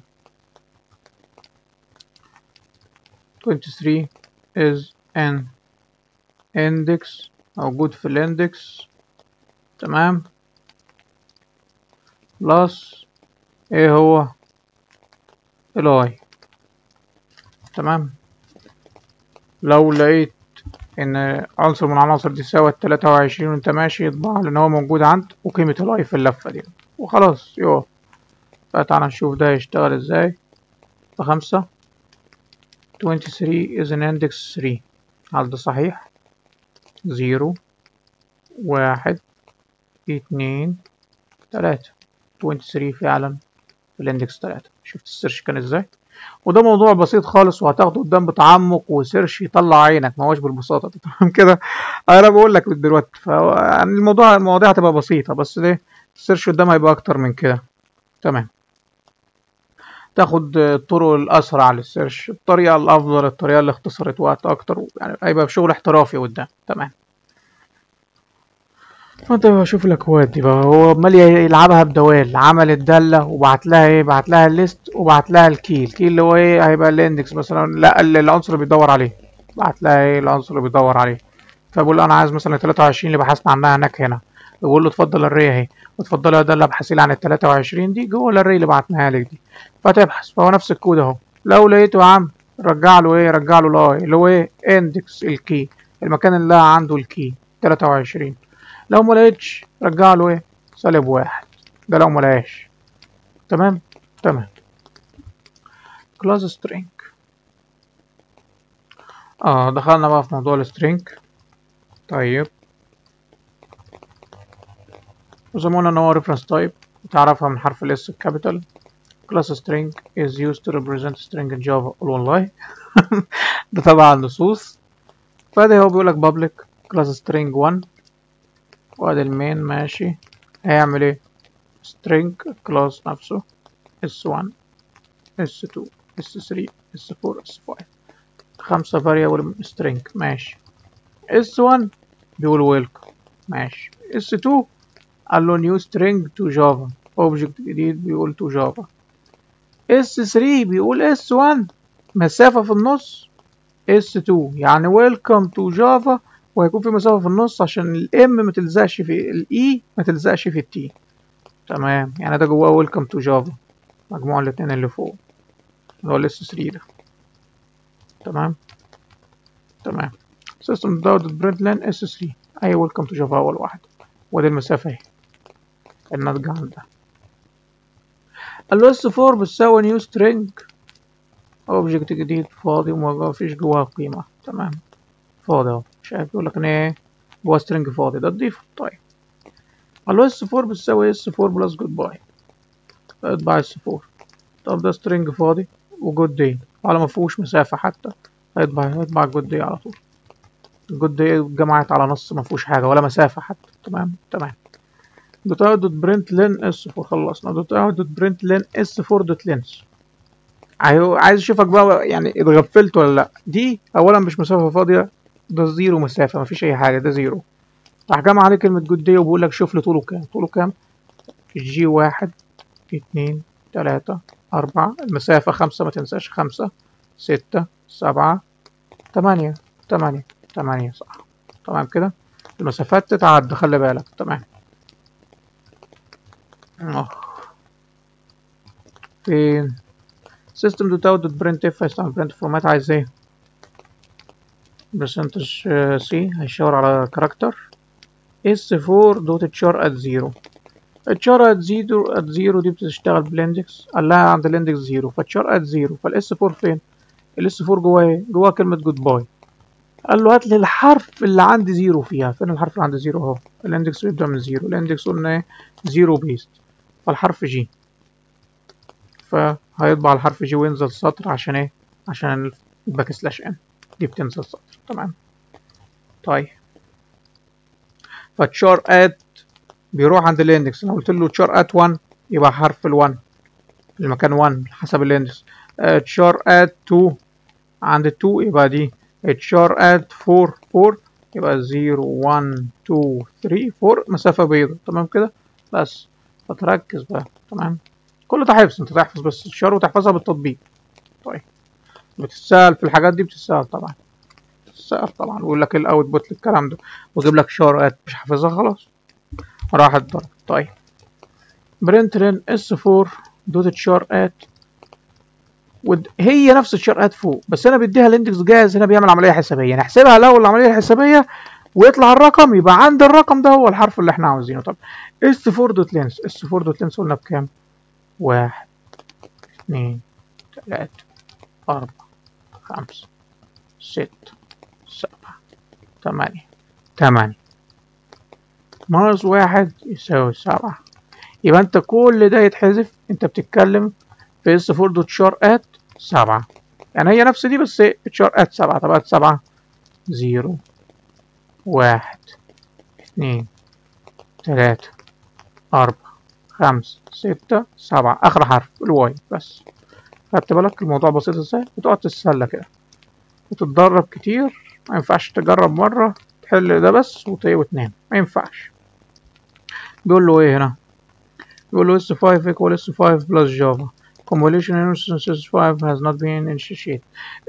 23 is an index، موجود في الاندكس. تمام. بلس ايه هو الاي. تمام. لو لقيت ان عنصر من العناصر دي ساوى 23 وانت ماشي، يطبع لان هو موجود عند وقيمة الاي في اللفة دي وخلاص يقف. فتعالى نشوف ده هيشتغل ازاي. ب5 23 is an index 3، هل ده صحيح؟ 0 1 2 3، 23 فعلا في الاندكس 3. شفت السيرش كان ازاي؟ وده موضوع بسيط خالص وهتاخده قدام بتعمق وسيرش يطلع عينك، ما هوش بالبساطه دي. تمام كده. انا بقول لك دلوقتي يعني المواضيع هتبقى بسيطه، بس ليه السيرش قدام هيبقى اكتر من كده. تمام. تاخد الطرق الاسرع للسيرش، الطريقه الافضل، الطريقه اللي اختصرت وقت اكتر، يعني هيبقى بشغل احترافي قدام. تمام. فانت بشوف الاكواد دي بقى، هو عمال يلعبها بدوال، عمل الداله وبعت لها ايه، بعت لها الليست وبعت لها الكي اللي هو ايه هيبقى الاندكس مثلا، لا العنصر اللي بيدور عليه، بعت لها ايه العنصر اللي بيدور عليه. فبقول له انا عايز مثلا 23 اللي بحثنا عنها هناك هنا، بقول له اتفضل الري اهي، وتفضل يا داله ابحثي لي عن ال 23 دي جوه الري اللي بعتناها لك دي. فتبحث، فهو نفس الكود اهو. لو لقيته يا عم رجع له ايه، رجع له الاي اللي هو ايه اندكس الكي، المكان اللي عنده الكي 23. لو ما لقيتش رجع له ايه -1، ده لو ما لقاش. تمام. تمام. كلاس سترينج. دخلنا بقى في موضوع السترينج. طيب زي ما قلنا ان هو ريفرنس تايب، تعرفها من حرف الاس الكابيتال. كلاس string is used to represent string in Java all online. ده تبع النصوص. فده هو بيقول لك public class string 1، وادي المين ماشي. هيعمل ايه؟ string class نفسه s1 s2 s3 s4 s5، 5 variable string ماشي. s1 بيقول welcome ماشي. s2 قال له new string to Java، object جديد بيقول to Java. S3 بيقول S1 مسافة في النص S2 يعني welcome to Java، وهيكون في مسافة في النص عشان الام ما تلزقش في الاي، ما تلزقش في التي. تمام. يعني ده جواه welcome to Java، مجموع الاتنين اللي فوق اللي هو ال S3 ده. تمام. تمام. system دوت println S3 اي welcome to Java اول واحد، ودي المسافة اهي. الناتج عن ده. قال له S4 بتساوي نيو سترينج اوبجكت جديد فاضي ومفيش جواه قيمة. تمام، فاضي اهو، شايف يقول لك ان ايه جواه سترينج فاضي، ده تضيفه. طيب قال له S4 بتساوي S4 بلس جود باي، اطبع S4. طب ده سترينج فاضي وجود دي على ما فيهوش مسافة حتى، هيطبع الجود دي على طول. الجود دي اتجمعت على نص ما فيهوش حاجة ولا مسافة حتى. تمام تمام. دوت اوت دوت برنت لين S4، خلصنا. دوت اوت دوت برنت لين S4 دوت لينس. عايز اشوفك بقى يعني اتغفلت ولا لا. دي اولا مش مسافة فاضية، ده زيرو مسافة، مفيش اي حاجة، ده زيرو. راح جمع عليه كلمة جود دي وبيقول لك شوف لي طوله كام. طوله كام؟ جي 1 2 3 4، المسافة 5 ما تنساش، 5 6 7 8 8 صح. تمام كده، المسافات تتعدى خلي بالك. تمام. فين سيستم دوت اوت دوت برنت اف هيستعمل برنت فورمات. عايز ايه؟ برسنتج سي هيشاور على كاركتر. اس 4 دوت تشار ات زيرو. التشار ات زيرو دي بتشتغل بالاندكس، قال لها عند الاندكس زيرو، فالتشار ات زيرو. فالاس 4 فين؟ الاس 4 جواه ايه؟ جواه كلمة جود باي. قال له هات لي الحرف اللي عندي زيرو فيها. فين الحرف اللي عندي زيرو؟ اهو، الاندكس بيبدأ من زيرو. الاندكس قلنا ايه؟ زيرو بيست، فالحرف جي. فهيطبع الحرف جي وينزل سطر. عشان ايه؟ عشان الباك سلاش ان دي بتنزل سطر. تمام. طيب فالتشار ات بيروح عند الاندكس. لو قلت له تشار ات 1 يبقى حرف ال1 المكان 1 حسب الاندكس. تشار ات 2 عند ال 2 يبقى دي. تشار ات 4 يبقى 0 1 2 3 4 مسافة بيضاء. تمام كده بس، فتركز بقى. تمام، كل ده حفظ، انت تحفظ بس الشار وتحفظها بالتطبيق. طيب بتتسأل في الحاجات دي، بتتسأل طبعا، بتتسأل طبعا، ويقول لك ايه الاوت بوت للكلام ده، ويجيب لك شار ات. مش حافظها خلاص راحت ضرب. طيب برنت لين اس 4 دوت تشار ات، هي نفس الشار ات فوق، بس انا بديها الاندكس جاهز. هنا بيعمل عمليه حسابيه، نحسبها الاول العمليه الحسابيه ويطلع الرقم، يبقى عند الرقم ده هو الحرف اللي احنا عاوزينه. طب اس 4 دوت لينس، اس 4 دوت لينس قلنا بكام؟ 1 2 3 4 5 6 7 8 ناقص 1 يساوي 7. يبقى انت كل ده يتحذف. انت بتتكلم في اس 4 دوت شار ات 7، يعني هي نفس دي بس شار ات 7. طب ات 7 0 1 2 3 4 5 6 7، اخر حرف الواي بس. خدت بالك الموضوع بسيط ازاي؟ وتقعد تتسلى كده وتتدرب كتير. ما ينفعش تجرب مرة تحل ده بس وتنام، ما ينفعش. بيقول له ايه هنا؟ بيقول له S5 equal S5 plus Java compilation instance S5 has not been initiated.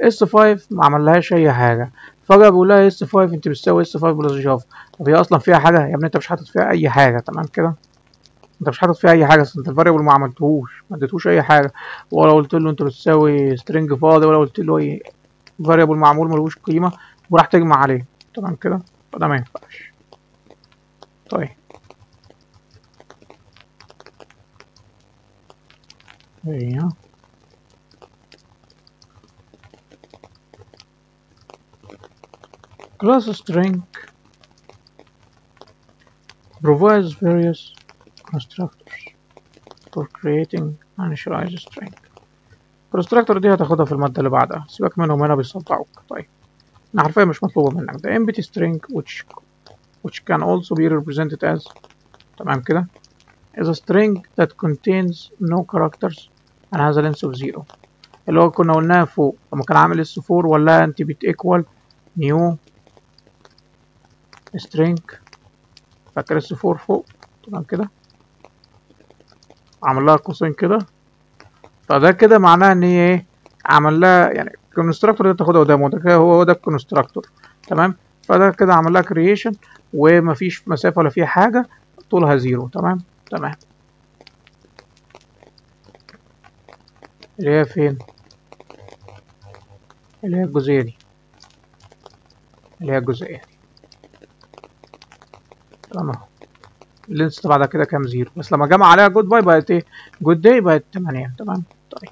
S5 ما عملهاش اي حاجة، فجأة بيقول لها S5 انت بتساوي S5 بلس جافا. طب هي اصلا فيها حاجة يا ابني؟ انت مش حاطط فيها اي حاجة. تمام كده، انت مش حاطط فيها اي حاجة. انت الفاريبل ما عملتهوش، ما اديتهوش اي حاجة، ولا قلت له انت بتساوي string فاضي، ولا قلت له اي فاريبل معمول ملوش قيمة وراح تجمع عليه. تمام كده، فده ما ينفعش. طيب هي class string provides various constructors for creating initialize string. الكونستراكتور دي هتاخدها في المادة اللي بعدها، سيبك منهم هنا بيصدعوك. طيب انا حرفيا مش مطلوبة منك. ده empty string which can also be represented as، تمام كده، is a string that contains no characters and has a length of 0. اللي هو كنا قلناها فوق لما كان عامل s4 ولا انت بتيكوال new string. فاكر s4 فوق؟ تمام كده، عمل لها قوسين كده. فده كده معناه ان هي ايه؟ عمل لها يعني الكونستراكتور ده تاخدها قدامه، ده كده هو ده الكونستراكتور. تمام، فده كده عمل لها كرييشن ومفيش مسافه ولا فيها حاجه، طولها 0. تمام تمام. اللي هي فين؟ اللي هي الجزئيه دي، اللي هي الجزئيه دي. تمام اهو، اللينس بعد كده كام 0، بس لما جمع عليها جود باي بقت ايه؟ جود داي بقت 8. تمام. طيب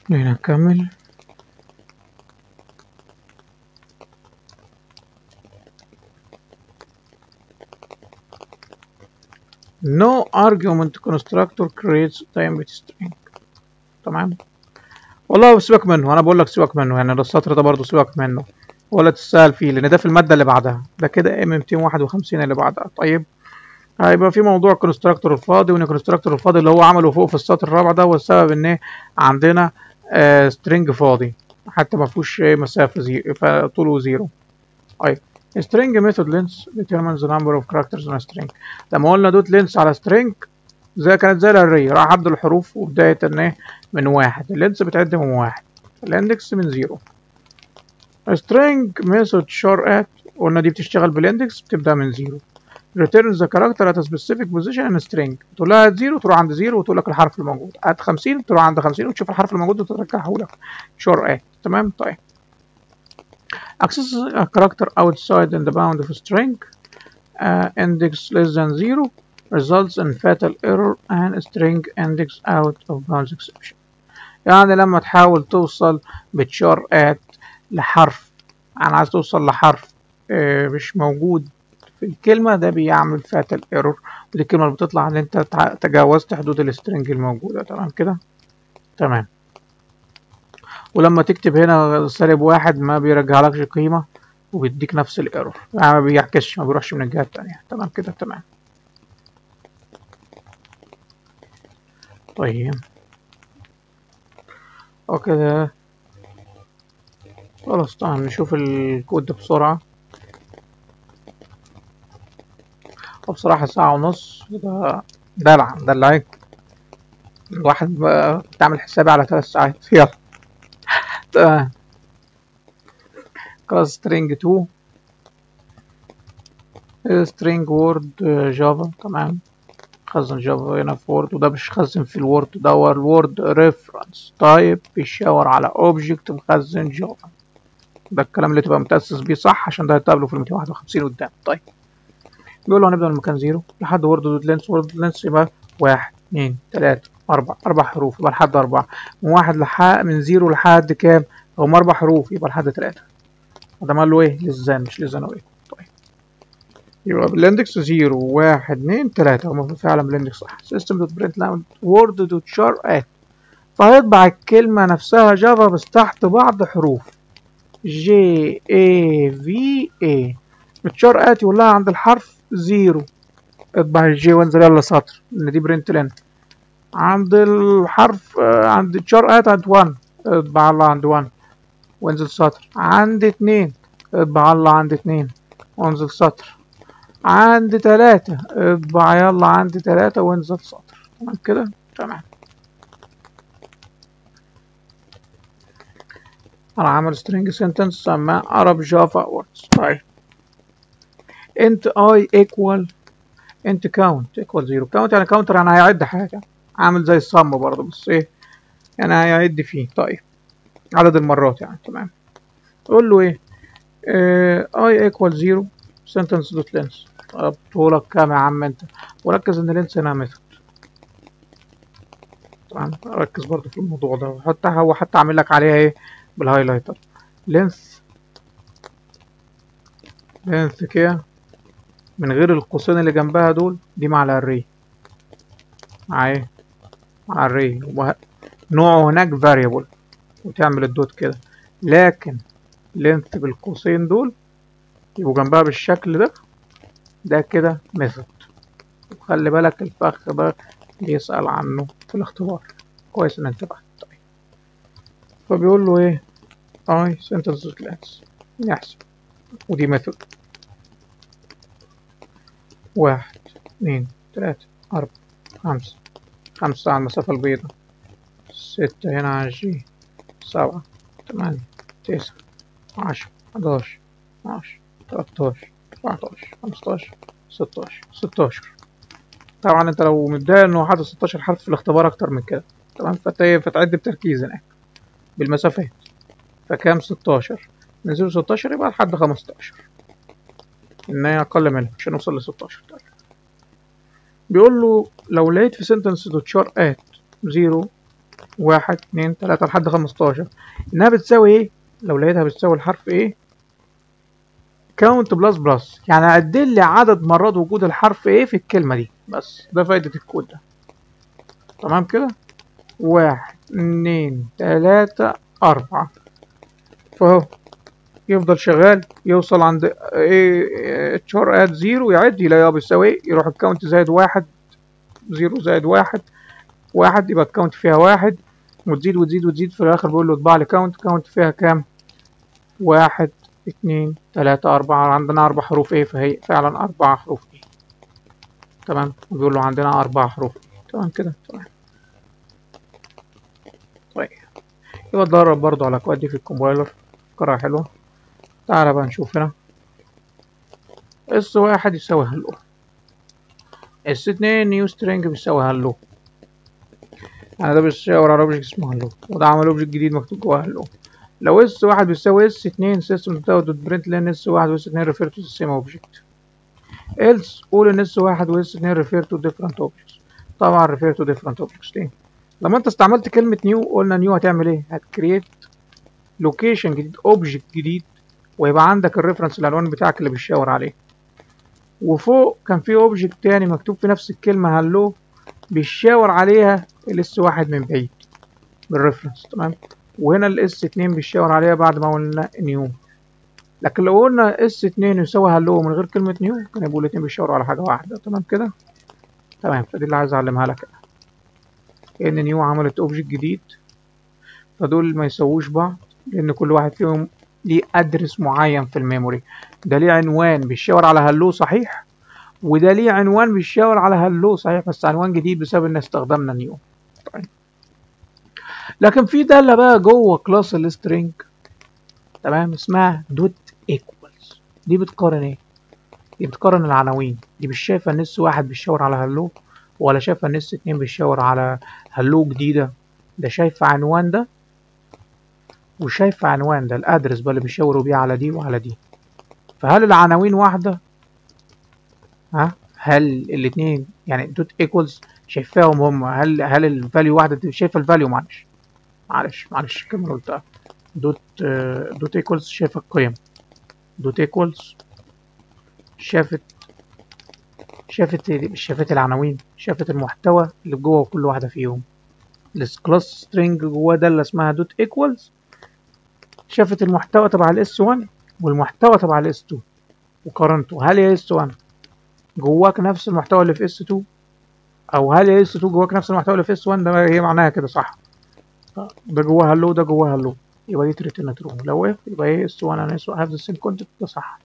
هنا نكمل. No argument constructor creates the empty string. تمام. والله سيبك منه، انا بقول لك سيبك منه، يعني السطر ده برضه سيبك منه ولا تسأل فيه، لان ده في المادة اللي بعدها، ده كده ام 251 اللي بعدها. طيب هيبقى في موضوع الكونستراكتور الفاضي، وان الكونستراكتور الفاضي اللي هو عمله فوق في السطر الرابع ده، والسبب ان عندنا سترينج فاضي حتى ما فيهوش مسافة فطوله 0. طيب string method length determines the number of characters in a string. لما قلنا دوت لينس على string كانت زي الاري، راح عد الحروف وبداية ان من 1، اللينس بتعد من 1، الاندكس من 0. string method char at قلنا دي بتشتغل بالاندكس بتبدأ من 0. returns the character at a specific position in a string. تقول لها 0 تروح عند 0 وتقول لك الحرف الموجود، at 50 تروح عند 50 وتشوف الحرف الموجود وترجعه لك. char at. تمام. طيب access a character outside in the bound of a string index less than 0 results in fatal error and string index out of bounds exception. يعني لما تحاول توصل بتشار ات لحرف، انا عايز توصل لحرف مش موجود في الكلمة، ده بيعمل fatal error، ودي الكلمة اللي بتطلع ان انت تجاوزت حدود السترنج الموجودة. تمام كده. تمام. ولما تكتب هنا -1 ما بيرجعلكش قيمة وبيديك نفس الايرور، يعني ما بيعكسش، ما بيروحش من الجهة التانية. تمام كده. تمام. طيب وكده خلاص. تمام. نشوف الكود ده بسرعة. وبصراحة 1:30 ده دلع دلعك الواحد بقى، تعمل حسابي على 3 ساعات. يلا. تمام. كلاس string 2 string word جافا. تمام. خزن جافا هنا في وورد، وده مش خزن في الوورد، ده هو الوورد ريفرنس تايب بيشاور على اوبجكت مخزن جافا. ده الكلام اللي تبقى متأسس بيه صح، عشان ده هتقابله في ال 251 قدام. طيب بيقول له هنبدأ من مكان 0 لحد وورد دوت لينس. وورد لينس يبقى 1 2 3 4، 4 حروف يبقى لحد 4. من 1 لحد من 0 لحد كام؟ هم 4 حروف يبقى لحد 3. وده مال له ايه؟ للزان مش للزانوية. طيب يبقى بالاندكس 0 1 2 3، هم فعلا بالاندكس صح. سيستم دوت برنت لاين وورد دوت شار ات، فهيطبع الكلمة نفسها جافا بس تحت بعض حروف جي اي في اي. الشار ات يقول لها عند الحرف 0 اطبع الجي وانزل يلا سطر، ان دي برنت لين. عند الحرف عند الشار ات عند 1 اطبع الله عند 1 وانزل سطر. عند 2 اطبع الله عند 2 وانزل سطر. عند 3 اطبع يلا عند 3 وانزل سطر. تمام كده. تمام. انا عامل string sentence سماه Arab Java words. طيب int I equal int count equal 0. count يعني counter، يعني هيعد حاجة، عامل زي الصم برضه بس ايه يعني هيعد فيه. طيب عدد المرات يعني. تمام. تقول له ايه؟ I equal 0 sentence dot length. طلبته لك كام يا عم انت؟ وركز ان length هنا ميثود. طبعا ركز برضه في الموضوع ده، حتى عامل لك عليها ايه بالهايلايتر. length كده من غير القوسين اللي جنبها دول، دي مع الاري، مع ايه؟ مع الاري، نوعه هناك variable وتعمل الدوت كده. لكن length بالقوسين دول يبقوا جنبها بالشكل ده، ده كده ميثود. وخلي بالك الفخ ده بيسأل عنه في الاختبار، كويس ان انت بقى. طيب فبيقول له ايه؟ I sentence class يحسب، ودي ميثود 1 2 3 4 5 5 على المسافة البيضاء، 6 هنا على الجي، 7 8 9 10 11 12 13 14 15 16. طبعا انت لو متضايق انه حاطط 16 حرف في الاختبار اكتر من كده، تمام، فتعد بتركيز هناك بالمسافات. فكام؟ 16 من 0 16 يبقى لحد 15. ان هي اقل منها عشان نوصل ل 16. طيب بيقول له لو لقيت في سنتنس دوت شار ات 0 1 2 3 لحد 15 انها بتساوي ايه، لو لقيتها بتساوي الحرف ايه كاونت بلس بلس، يعني عدل لي عدد مرات وجود الحرف ايه في الكلمة دي. بس ده فايدة الكود ده. تمام كده، 1 2 3 4 فهو يفضل شغال يوصل عند ايه تشار ات 0 يعد يلاقيها بيساوي ايه، يروح الكاونت زائد 1 0 زائد 1 1 يبقى الكاونت فيها 1 وتزيد وتزيد وتزيد في الاخر بيقول له اطبع لي كاونت فيها كام 1 2 3 4 عندنا 4 حروف ايه، فهي فعلا 4 حروف ايه. تمام، بيقول له عندنا 4 حروف ايه. تمام كده تمام. طيب يبقى اتدرب برضو على الأكواد دي في الكومبايلر، فكرة حلوة. تعالى بقى نشوف هنا اس واحد يساوي هلو، اس اتنين نيو سترينج بيساوي هلو، يعني ده بيشاور على اوبجكت اسمه هلو وده عمل اوبجكت جديد مكتوب جواه هلو. لو اس واحد بيساوي اس اتنين سيستم دوت برنت لان اس واحد واس اتنين ريفير تو ذا سيم اوبجكت. else قول ان اس واحد واس اتنين ريفير تو ديفرنت اوبجكتس. طبعا ريفير تو ديفرنت اوبجكتس ليه؟ لما انت استعملت كلمة نيو قلنا نيو هتعمل ايه؟ هتكريت لوكيشن جديد اوبجكت جديد ويبقى عندك الريفرنس العنوان بتاعك اللي بيشاور عليه. وفوق كان في اوبجكت تاني مكتوب في نفس الكلمة هلو بيشاور عليها الاس واحد من بعيد بالريفرنس. تمام، وهنا الاس اتنين بيشاور عليها بعد ما قلنا نيو. لكن لو قلنا اس اتنين يساوي هلو من غير كلمة نيو كان يبقوا الاتنين بيشاوروا على حاجة واحدة. تمام كده تمام. فدي اللي عايز اعلمها لك ان نيو عملت اوبجكت جديد، فدول ما يسووش بعض لان كل واحد فيهم ليه ادرس معين في الميموري. ده ليه عنوان بيشاور على هلو صحيح، وده ليه عنوان بيشاور على هلو صحيح بس عنوان جديد بسبب ان استخدمنا نيو. طيب. لكن في دالة بقى جوه كلاس السترينج تمام اسمها دوت ايكوالز. دي بتقارن ايه؟ دي بتقارن العناوين. دي مش شايفه ان اس واحد بيشاور على هلو ولا شايفه ان اس اتنين بيشاور على هلو جديده، ده شايفه عنوان ده وشايفه عنوان ده الادرس بقى اللي بيشاوروا بيه على دي وعلى دي. فهل العناوين واحده؟ هل الاثنين يعني دوت ايكوالز شايفاهم هم؟ هل الفاليو واحده؟ شايفه الفاليو معلش كمل قلتها. دوت ايكوالز شايفه القيم. دوت ايكوالز شافت العناوين، شافت المحتوى اللي جوه كل واحده فيهم. الكلاس سترينج جواه ده اللي اسمها دوت ايكوالز شافت المحتوى تبع الاس 1 والمحتوى تبع الاس 2 وقارنته. هل يا اس 1 جواك نفس المحتوى اللي في اس 2 او هل يا اس 2 جواك نفس المحتوى اللي في اس 1؟ ده هي معناها كده صح. ده جواه هلو ده جواه هلو يبقى دي تريتنا ترو. لو وقف يبقى ايه اس 1 انا اس 1 هاف ذا سيم كونتنت ده صح.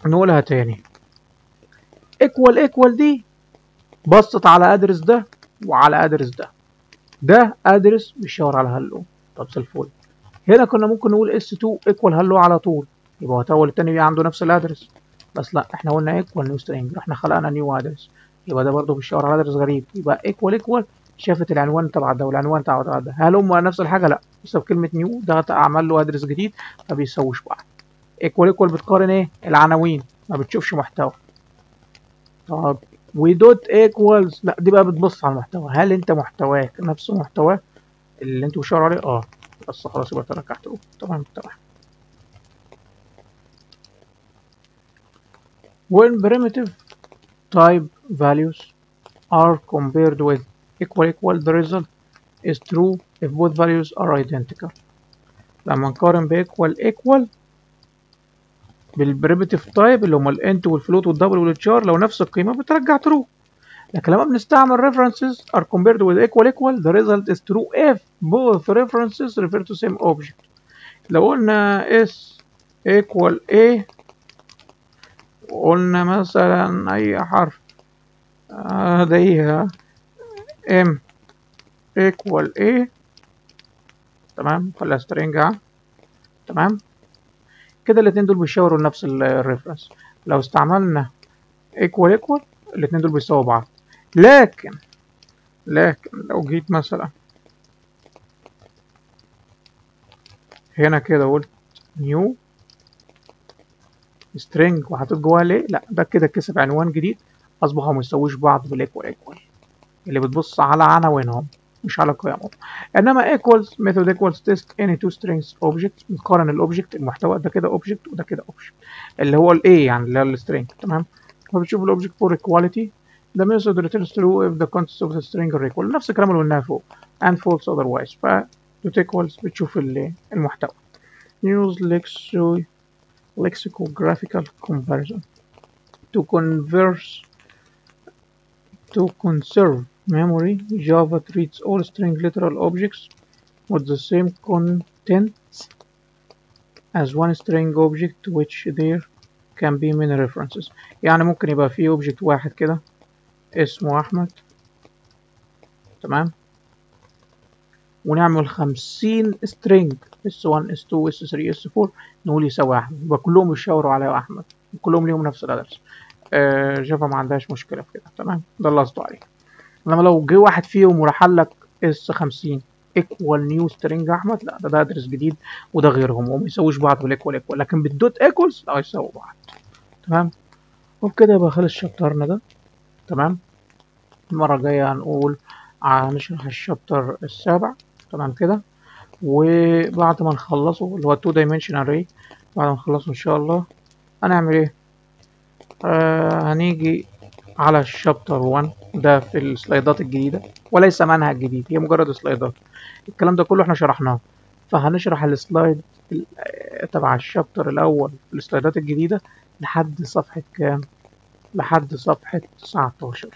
فنقولها تاني ايكوال دي بصت على ادرس ده وعلى ادرس ده ادرس بيشاور على هلو. طب زي الفل. هنا كنا ممكن نقول اس 2 ايكوال هلو على طول يبقى هو اول التاني بيبقى عنده نفس الادرس، بس لا احنا قلنا ايكوال نيو سترينج احنا خلقنا نيو ادرس يبقى ده برضه بيشاور على ادرس غريب. يبقى ايكوال شافت العنوان تبع ده والعنوان تبع ده، هل هم نفس الحاجه؟ لا، بسبب كلمه نيو ده عمل له ادرس جديد فبيسووش بعض. ايكوال بتقارن ايه؟ العناوين ما بتشوفش محتوى. طب ودوت ايكوالز لا دي بقى بتبص على المحتوى. هل انت محتواك نفس محتواه اللي انت بتشاور عليه؟ بس خلاص يبقى تركعته. تمام. when primitive type values are compared with equal the result is true if both values are identical. لما نقارن equal بالبريمتيف تايب اللي هما الانت والفلوت والدبل والتشار لو نفس القيمه بترجع true. لكن لما بنستعمل references are compared with equal the result is true if both references refer to same object. لو قلنا s equal a وقلنا مثلا اي حرف هديها m equal a تمام خليها string تمام كده الاتنين دول بيشاوروا لنفس الريفرنس. لو استعملنا equal الاتنين دول بيساووا بعض. لكن لو جيت مثلا هنا كده قلت new سترينج وحطيت جواها ليه، لا ده كده كسب عنوان جديد، اصبحوا ما يساويش بعض بالايكوال ايكوال، اللي بتبص على عناوينهم مش على قيمهم. انما equals method equals test any two strings object، بنقارن الاوبجكت المحتوى ده كده اوبجكت وده كده اوبجكت، اللي هو الايه يعني اللي هو السترينج. تمام، فبتشوف الاوبجكت for equality the method returns true if the contents of the string are equal، نفس الكلام اللي قلناه فوق and false otherwise. ف not equals بتشوف المحتوى. use lexicographical comparison to conserve memory. Java treats all string literal objects with the same contents as one string object which there can be many references. يعني ممكن يبقى فيه object واحد كده اسمه أحمد، تمام، ونعمل 50 string S1 S2 S3 S4 نقول يساوي أحمد، يبقى كلهم يشاوروا على أحمد وكلهم ليهم نفس الأدرس. جافا ما عندهاش مشكلة في كده. تمام، ده اللي قصده عليه. انما لو جه واحد فيهم وراح لك اس 50 ايكوال نيو سترينج احمد، لا ده ادرس جديد وده غيرهم وما يساويش بعض بالايكوال ايكوال، لكن بالدوت ايكوالز لا يساووا بعض. تمام، وبكده يبقى خلص شابترنا ده. تمام، المره الجايه هنشرح الشابتر السابع. تمام كده، وبعد ما نخلصه اللي هو 2 dimensional array، بعد ما نخلصه ان شاء الله هنعمل ايه؟ هنيجي على الشابتر 1 ده في السلايدات الجديدة، وليس منهج جديد، هي مجرد سلايدات. الكلام ده كله احنا شرحناه، فهنشرح السلايد تبع الشابتر الأول في السلايدات الجديدة لحد صفحة كام؟ لحد صفحة 19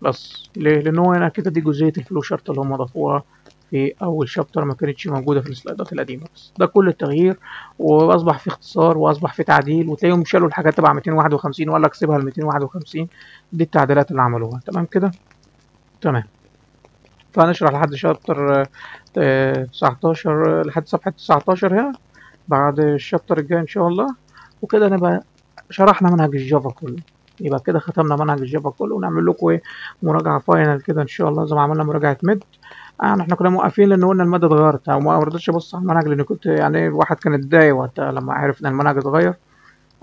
بس. ليه؟ لأن هو هنا كده دي جزئية الفلو شارت اللي هم ضافوها في أول شابتر، ما كانتش موجودة في السلايدات القديمة. بس ده كل التغيير، وأصبح في اختصار وأصبح في تعديل، وتلاقيهم شالوا الحاجات تبع 251 ولا اكسبها ل 251. دي التعديلات اللي عملوها. تمام كده، تمام. فهنشرح لحد شابتر 19 لحد صفحة 19 هنا بعد الشابتر الجاي إن شاء الله، وكده نبقى شرحنا منهج الجافا كله. يبقى كده ختمنا منهج الجافا كله، ونعمل لكم ايه مراجعة فاينل كده ان شاء الله زي ما عملنا مراجعة ميد. احنا كنا موقفين لان قلنا المادة اتغيرت، او ما رضيتش ابص على المنهج لان كنت يعني الواحد كان اتضايق وقتها لما عرف ان المنهج اتغير.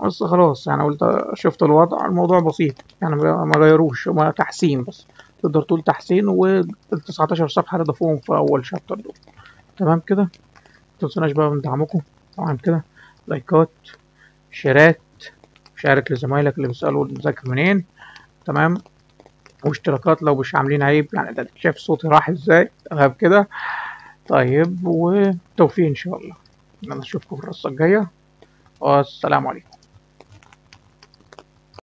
بس خلاص يعني قلت شفت الوضع، الموضوع بسيط يعني ما غيروش، هما تحسين بس، تقدر تقول تحسين، وال 19 صفحة اللي ضافوهم في اول شابتر دول. تمام كده، متنسوناش بقى من دعمكم طبعا كده، لايكات، شيرات، شارك لزمايلك اللي بيسألوا نذاكر منين. تمام، واشتراكات لو مش عاملين عيب، يعني ده شايف صوتي راح ازاي. تمام كده، طيب، وتوفيق ان شاء الله. انا اشوفكم في الرصة الجاية، والسلام عليكم.